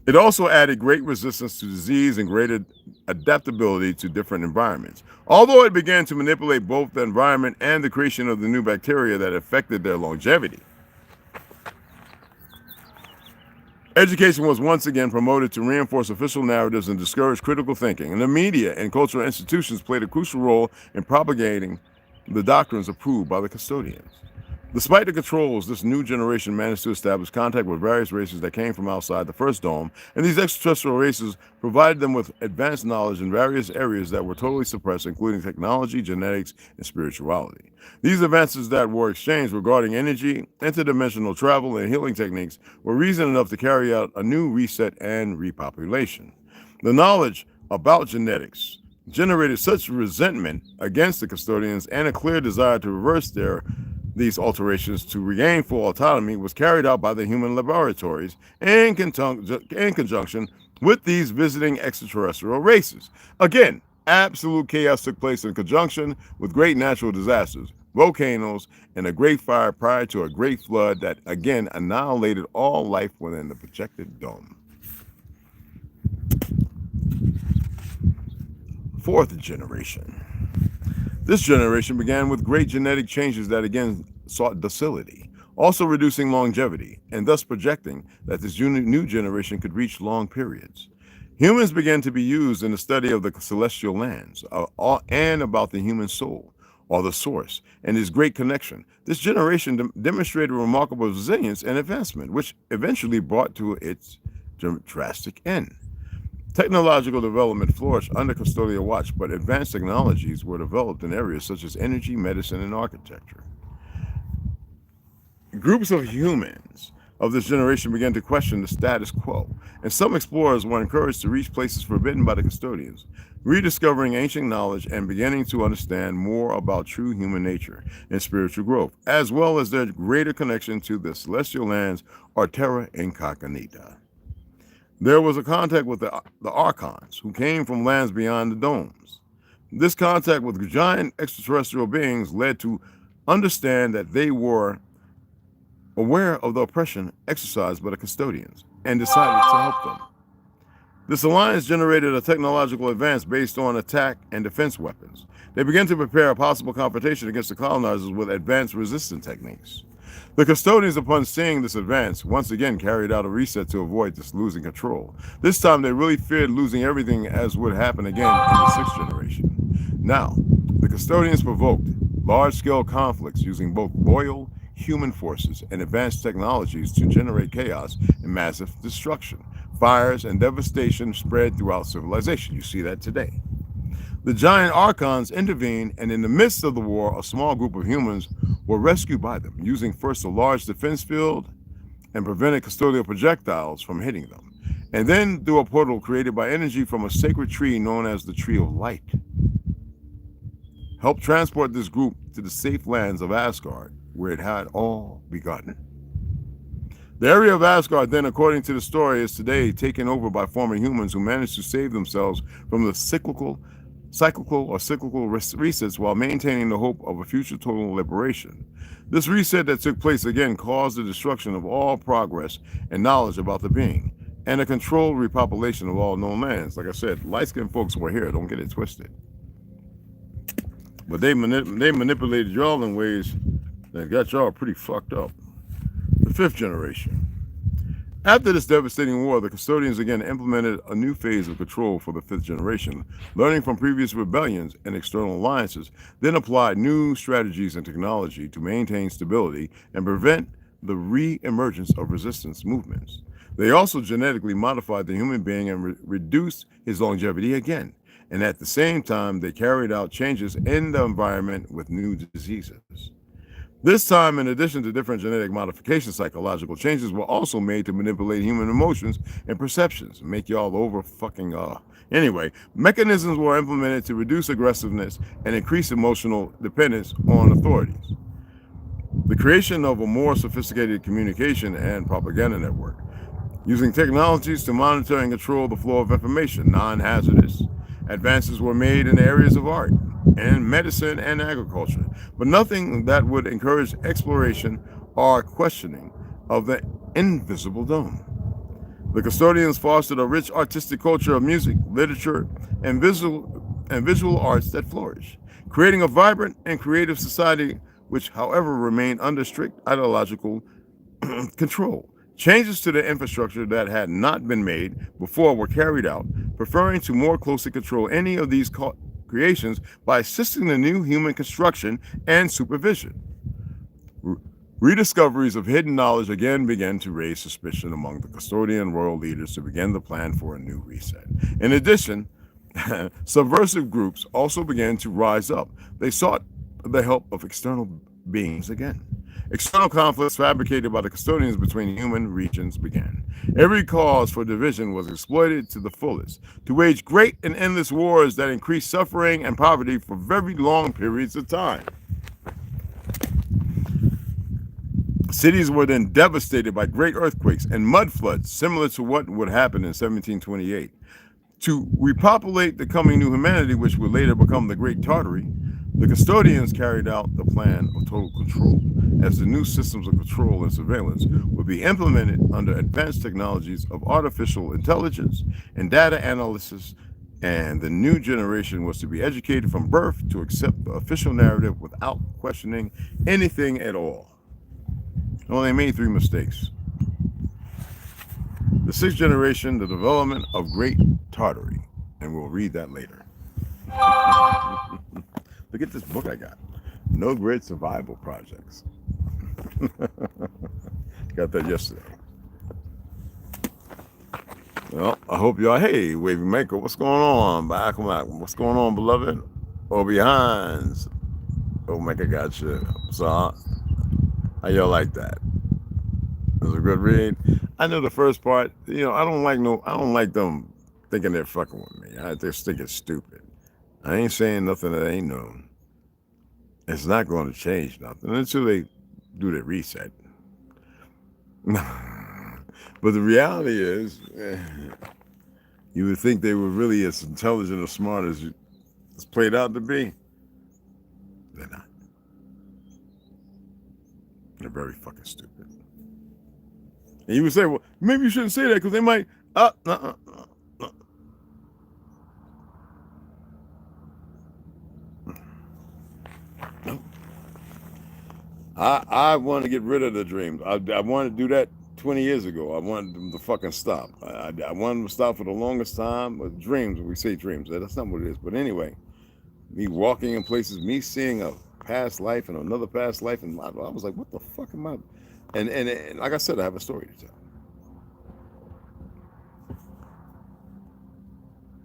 It also added great resistance to disease and greater adaptability to different environments. Although it began to manipulate both the environment and the creation of the new bacteria that affected their longevity. Education was once again promoted to reinforce official narratives and discourage critical thinking, and the media and cultural institutions played a crucial role in propagating the doctrines approved by the custodians. Despite the controls, this new generation managed to establish contact with various races that came from outside the first dome, and these extraterrestrial races provided them with advanced knowledge in various areas that were totally suppressed, including technology, genetics, and spirituality. These advances that were exchanged regarding energy, interdimensional travel, and healing techniques were reason enough to carry out a new reset and repopulation. The knowledge about genetics generated such resentment against the custodians, and a clear desire to reverse these alterations to regain full autonomy was carried out by the human laboratories in conjunction with these visiting extraterrestrial races. Again, absolute chaos took place in conjunction with great natural disasters, volcanoes, and a great fire prior to a great flood that again annihilated all life within the projected dome. Fourth generation. This generation began with great genetic changes that again sought docility, also reducing longevity, and thus projecting that this new generation could reach long periods. Humans began to be used in the study of the celestial lands and about the human soul, or the source, and his great connection. This generation demonstrated remarkable resilience and advancement, which eventually brought to its drastic end. Technological development flourished under custodial watch, but advanced technologies were developed in areas such as energy, medicine, and architecture. Groups of humans of this generation began to question the status quo, and some explorers were encouraged to reach places forbidden by the custodians, rediscovering ancient knowledge and beginning to understand more about true human nature and spiritual growth, as well as their greater connection to the celestial lands or terra incognita. There was a contact with the archons, who came from lands beyond the domes. This contact with giant extraterrestrial beings led to understand that they were aware of the oppression exercised by the custodians and decided to help them. This alliance generated a technological advance based on attack and defense weapons. They began to prepare a possible confrontation against the colonizers with advanced resistance techniques. The custodians, upon seeing this advance, once again carried out a reset to avoid this losing control. This time they really feared losing everything, as would happen again in the 6th generation. Now, the custodians provoked large-scale conflicts using both loyal human forces and advanced technologies to generate chaos and massive destruction. Fires and devastation spread throughout civilization. You see that today. The giant archons intervened, and in the midst of the war, a small group of humans were rescued by them, using first a large defense field and prevented custodial projectiles from hitting them, and then through a portal created by energy from a sacred tree known as the Tree of Light. Helped transport this group to the safe lands of Asgard, where it had all begun. The area of Asgard then, according to the story, is today taken over by former humans who managed to save themselves from the cyclical resets while maintaining the hope of a future total liberation. This reset that took place again caused the destruction of all progress and knowledge about the being, and a controlled repopulation of all known lands. Like I said, light-skinned folks were here, don't get it twisted. But they manipulated y'all in ways that got y'all pretty fucked up. The 5th generation. After this devastating war, the custodians again implemented a new phase of control for the 5th generation, learning from previous rebellions and external alliances, then applied new strategies and technology to maintain stability and prevent the re-emergence of resistance movements. They also genetically modified the human being and reduced his longevity again, and at the same time, they carried out changes in the environment with new diseases. This time, in addition to different genetic modifications, psychological changes were also made to manipulate human emotions and perceptions. Make y'all over fucking Anyway, mechanisms were implemented to reduce aggressiveness and increase emotional dependence on authorities. The creation of a more sophisticated communication and propaganda network, using technologies to monitor and control the flow of information, non-hazardous. Advances were made in the areas of art and medicine and agriculture, but nothing that would encourage exploration or questioning of the invisible dome. The custodians fostered a rich artistic culture of music, literature, and visual arts that flourished, creating a vibrant and creative society which, however, remained under strict ideological control. Changes to the infrastructure that had not been made before were carried out, preferring to more closely control any of these creations by assisting the new human construction and supervision. Rediscoveries of hidden knowledge again began to raise suspicion among the custodian royal leaders to begin the plan for a new reset. In addition, subversive groups also began to rise up. They sought the help of external beings again. External conflicts fabricated by the custodians between human regions began. Every cause for division was exploited to the fullest, to wage great and endless wars that increased suffering and poverty for very long periods of time. Cities were then devastated by great earthquakes and mud floods, similar to what would happen in 1728. To repopulate the coming new humanity, which would later become the Great Tartary, the custodians carried out the plan of total control, as the new systems of control and surveillance would be implemented under advanced technologies of artificial intelligence and data analysis, and the new generation was to be educated from birth to accept the official narrative without questioning anything at all. Well, they made 3 mistakes. The 6th generation, the development of Great Tartary, and we'll read that later. Look at this book I got. No Grid Survival Projects. Got that yesterday. Well, I hope y'all, hey, Wavy Maker, what's going on? What's going on, beloved? Or behinds? Oh, Maker got you. So, how y'all like that? It was a good read. I know the first part, I don't like them thinking they're fucking with me. I just think it's stupid. I ain't saying nothing that ain't known. It's not going to change nothing until they do the reset. But the reality is, you would think they were really as intelligent or smart as it's played out to be. They're not. They're very fucking stupid. And you would say, well, maybe you shouldn't say that because they might, I want to get rid of the dreams. I wanted to do that 20 years ago. I wanted them to fucking stop. I wanted them to stop for the longest time. But dreams, we say dreams, that's not what it is. But anyway, me walking in places, me seeing a past life and another past life, and I was like, what the fuck am I? And like I said, I have a story to tell.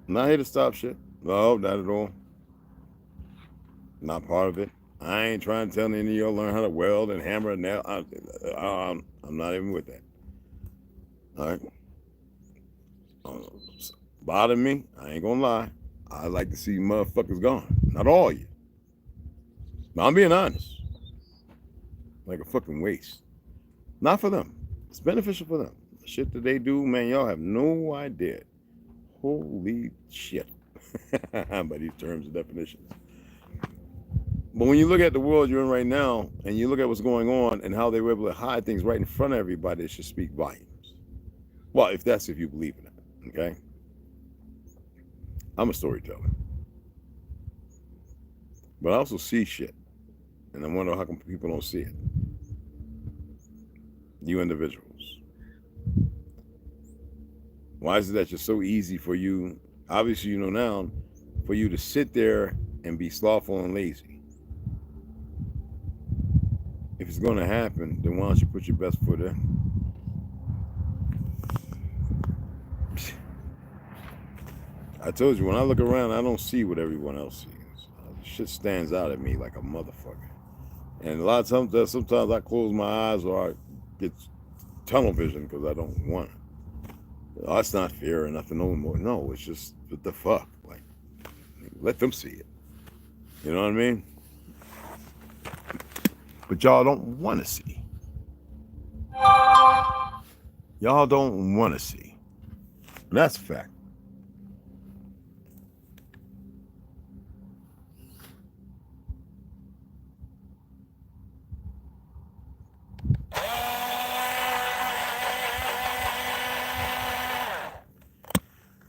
I'm not here to stop shit. No, not at all. Not part of it. I ain't trying to tell any of y'all learn how to weld and hammer and nail. I'm not even with that. All right. Bother me. I ain't gonna lie. I like to see motherfuckers gone. Not all of you. But I'm being honest. Like a fucking waste. Not for them. It's beneficial for them. The shit that they do, man, y'all have no idea. Holy shit. By these terms and definitions. But when you look at the world you're in right now, and you look at what's going on and how they were able to hide things right in front of everybody, it should speak volumes. Well, if you believe in it, okay? I'm a storyteller. But I also see shit. And I wonder how come people don't see it. You individuals. Why is it that it's so easy for you, obviously you know now, for you to sit there and be slothful and lazy? If it's going to happen, then why don't you put your best foot in? I told you, when I look around, I don't see what everyone else sees. Shit stands out at me like a motherfucker. And a lot of times, sometimes I close my eyes or I get tunnel vision because I don't want it. Oh, it's not fear or nothing no more. No, it's just, what the fuck? Like, let them see it. You know what I mean? But y'all don't want to see. Y'all don't want to see. That's a fact.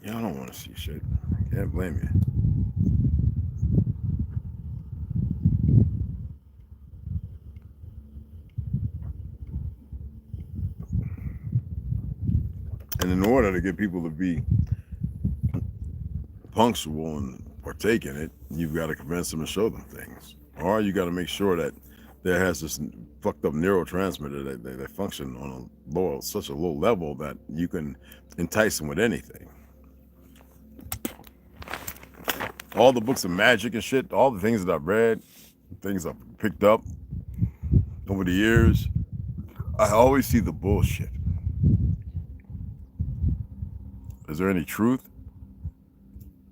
Y'all don't want to see shit. Can't blame you. And in order to get people to be punctual and partake in it, you've got to convince them and show them things. Or you got to make sure that there has this fucked up neurotransmitter that they function on such a low level that you can entice them with anything. All the books of magic and shit, all the things that I've read, things I've picked up over the years, I always see the bullshit. Is there any truth?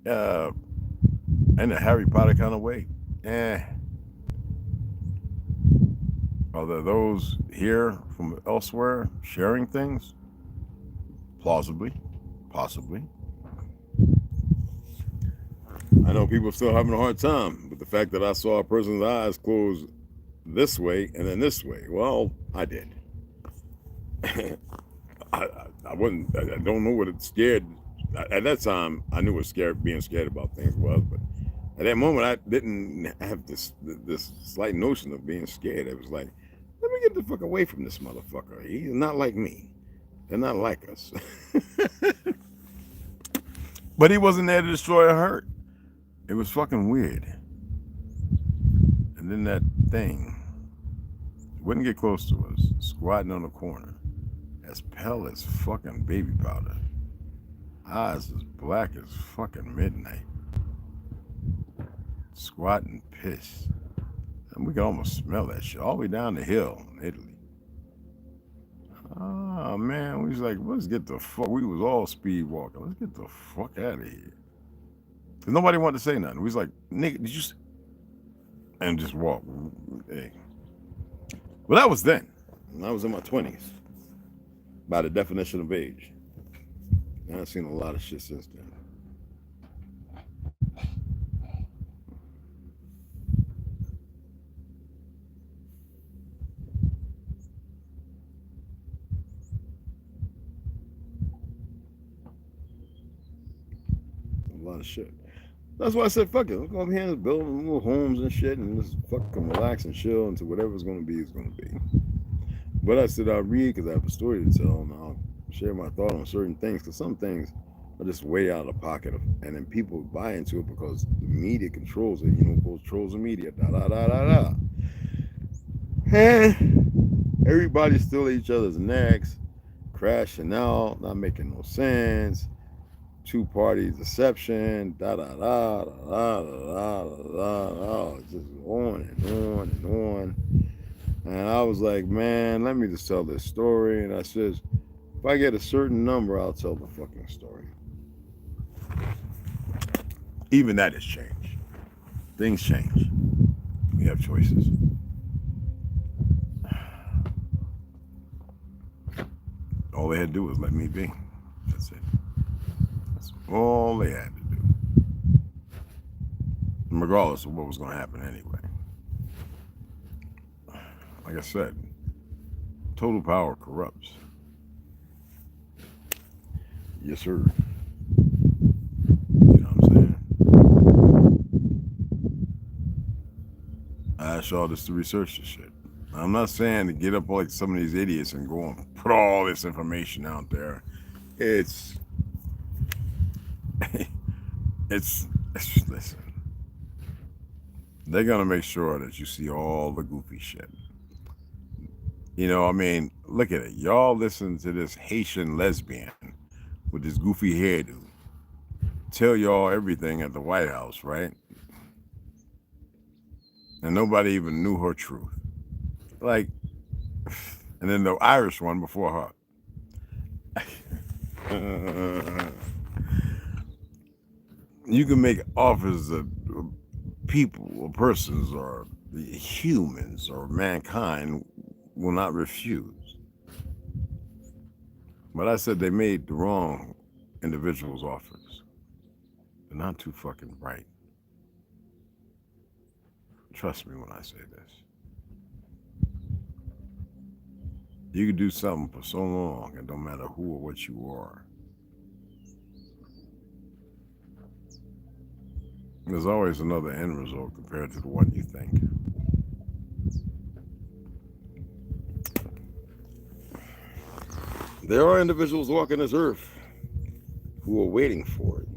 In a Harry Potter kind of way? Are there those here from elsewhere sharing things? Plausibly, possibly. I know people are still having a hard time with the fact that I saw a person's eyes close this way and then this way. Well, I did. I don't know what it scared. At that time, I knew what being scared about things was, but at that moment, I didn't have this slight notion of being scared. It was like, let me get the fuck away from this motherfucker. He's not like me. They're not like us. But he wasn't there to destroy or hurt. It was fucking weird. And then that thing wouldn't get close to us, squatting on the corner, as pale as fucking baby powder. Eyes as black as fucking midnight. Squatting piss. And we could almost smell that shit all the way down the hill in Italy. Oh man, we was like, let's get the fuck. We was all speed walking. Let's get the fuck out of here. Cause nobody wanted to say nothing. We was like, nigga, did you? And just walk. Hey. Well, that was then. And I was in my 20s. By the definition of age. And I've seen a lot of shit since then. A lot of shit. That's why I said, fuck it. Let's go over here and build little homes and shit and just fucking relax and chill until whatever's going to be is going to be. But I said I'll read because I have a story to tell and I'll share my thought on certain things because some things are just way out of the pocket. And then people buy into it because the media controls it. You know, both trolls the media. And everybody's still at each other's necks, crashing out, not making no sense. Two party deception, just on and on and on. And I was like, man, let me just tell this story. And I says, if I get a certain number, I'll tell the fucking story. Even that has changed. Things change. We have choices. All they had to do was let me be. That's it. That's all they had to do. Regardless of what was going to happen anyway. Like I said, total power corrupts. Yes, sir. You know what I'm saying? I asked y'all just to research this shit. I'm not saying to get up like some of these idiots and go and put all this information out there. It's listen. They're gonna make sure that you see all the goofy shit. You know, I mean, look at it. Y'all listen to this Haitian lesbian with this goofy hairdo tell y'all everything at the White House, right? And nobody even knew her truth. Like, and then the Irish one before her. You can make offers of people or persons or humans or mankind will not refuse. But I said they made the wrong individuals offers. They're not too fucking bright. Trust me when I say this. You can do something for so long, it don't matter who or what you are. There's always another end result compared to the one you think. There are individuals walking this earth who are waiting for it.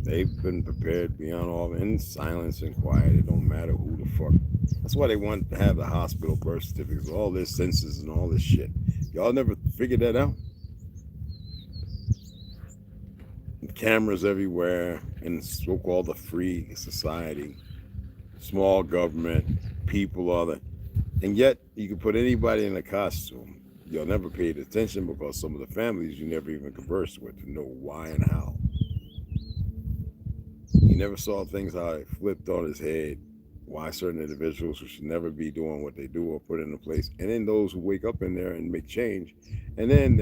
They've been prepared beyond all in silence and quiet. It don't matter who the fuck. That's why they want to have the hospital birth certificates, all this census and all this shit. Y'all never figured that out? Cameras everywhere in so-called the free society, small government, people, all that. And yet you can put anybody in a costume. Y'all never paid attention because some of the families you never even conversed with to know why and how. You never saw things how it flipped on his head, why certain individuals who should never be doing what they do are put into place. And then those who wake up in there and make change, and then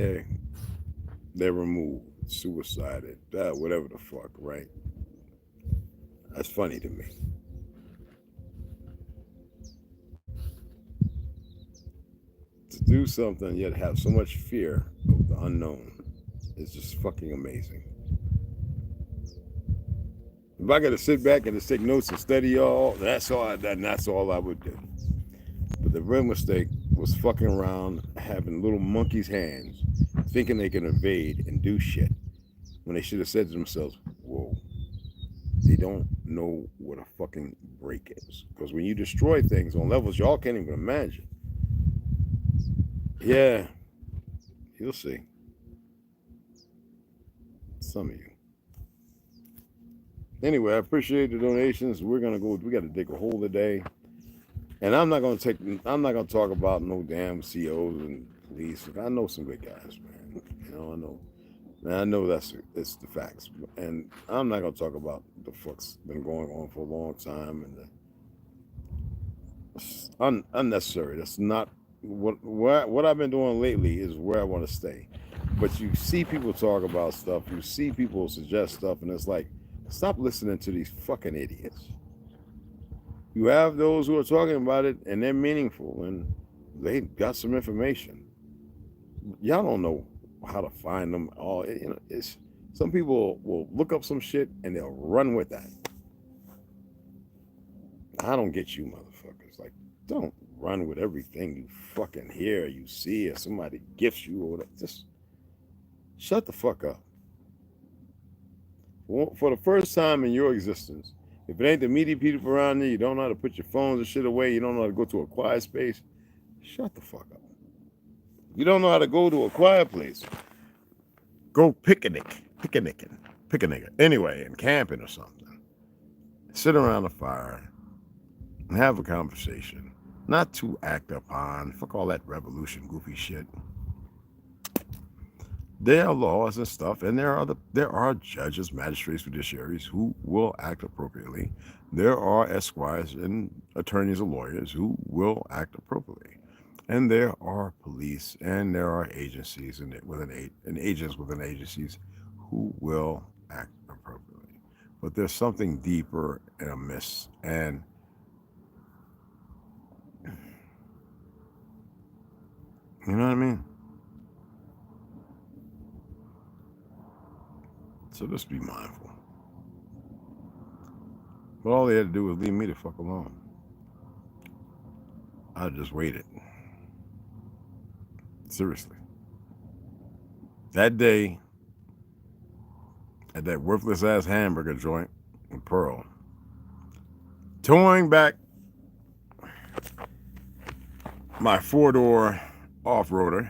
they're removed, suicided, whatever the fuck, right? That's funny to me. To do something yet have so much fear of the unknown is just fucking amazing. If I got to sit back and just take notes and study y'all, that's all I would do. But the real mistake was fucking around, having little monkeys' hands, thinking they can evade and do shit, when they should have said to themselves, whoa, they don't know what a fucking break is. Because when you destroy things on levels y'all can't even imagine, yeah, you'll see. Some of you. Anyway, I appreciate the donations. We got to dig a hole today. And I'm not gonna talk about no damn COs and police. I know some good guys, man. You know, I know it's the facts. And I'm not gonna talk about the fuck's been going on for a long time and unnecessary. That's not what I've been doing lately is where I want to stay. But you see people talk about stuff, you see people suggest stuff, and it's like, stop listening to these fucking idiots. You have those who are talking about it and they're meaningful and they got some information. Y'all don't know how to find them all. You know, some people will look up some shit and they'll run with that. I don't get you motherfuckers. Like, don't run with everything you fucking hear, you see, or somebody gifts you or whatever. Just shut the fuck up. For the first time in your existence, if it ain't the media people around you, you don't know how to put your phones and shit away, you don't know how to go to a quiet space, shut the fuck up. You don't know how to go to a quiet place. Go picnicking. Anyway, and camping or something. Sit around a fire and have a conversation. Not to act upon. Fuck all that revolution goofy shit. There are laws and stuff, and there are judges, magistrates, judiciaries who will act appropriately. There are esquires and attorneys and lawyers who will act appropriately. And there are police, and there are agencies and agents within agencies who will act appropriately. But there's something deeper and amiss, and you know what I mean? So just be mindful. But all they had to do was leave me the fuck alone. I just waited. Seriously. That day, at that worthless ass hamburger joint in Pearl, towing back my 4-door off-roader,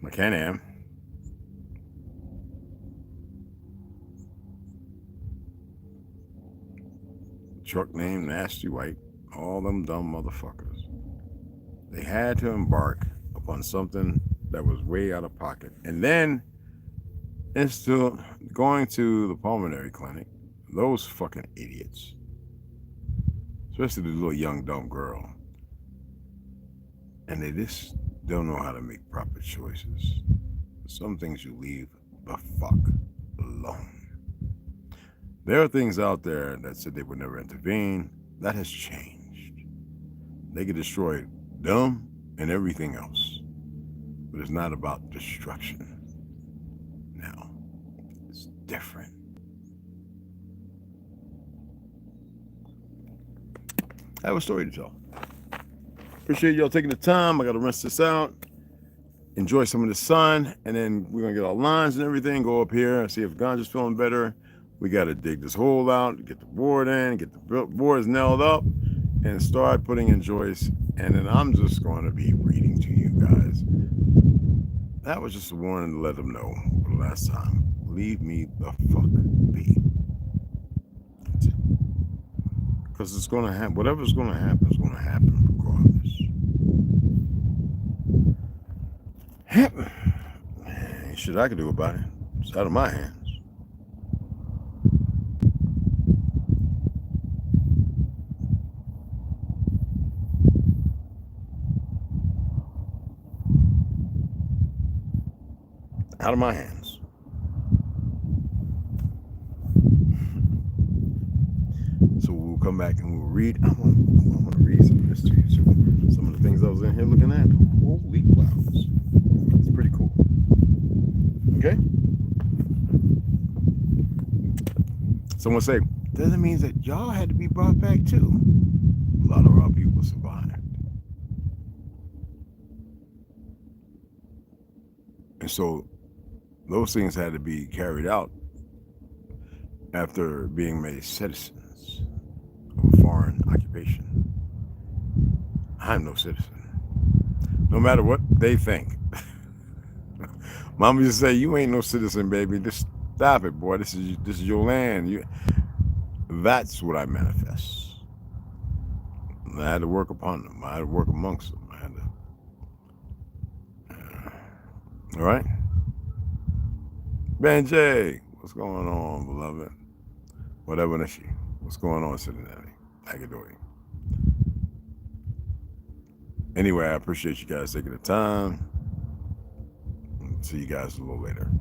my Can-Am, truck named Nasty White, all them dumb motherfuckers. They had to embark upon something that was way out of pocket. And then, instead going to the pulmonary clinic, those fucking idiots, especially the little young dumb girl, and they just don't know how to make proper choices. Some things you leave the fuck alone. There are things out there that said they would never intervene. That has changed. They could destroy them and everything else. But it's not about destruction. Now, it's different. I have a story to tell. Appreciate y'all taking the time. I got to rinse this out. Enjoy some of the sun. And then we're going to get our lines and everything. Go up here and see if Ganja's feeling better. We got to dig this hole out, get the board in, get the boards nailed up, and start putting in joists. And then I'm just going to be reading to you guys. That was just a warning to let them know for the last time. Leave me the fuck be. That's it. Because it's going to happen. Whatever's going to happen is going to happen regardless. Ain't shit I can do about it. It's out of my hands. Out of my hands. So we'll come back and we'll read. I want to read some of this to you too. Some of the things I was in here looking at. Holy clouds. It's pretty cool. Okay? Someone say, doesn't mean that y'all had to be brought back too. A lot of our people survived. And so those things had to be carried out after being made citizens of a foreign occupation. I'm no citizen. No matter what they think. Mama used to say, you ain't no citizen, baby. Just stop it, boy. This is your land. That's what I manifest. And I had to work upon them. I had to work amongst them. I had to. All right? Benjay, what's going on, beloved? Whatever, Nishi. What's going on, Cincinnati? How you doing? Anyway, I appreciate you guys taking the time. See you guys a little later.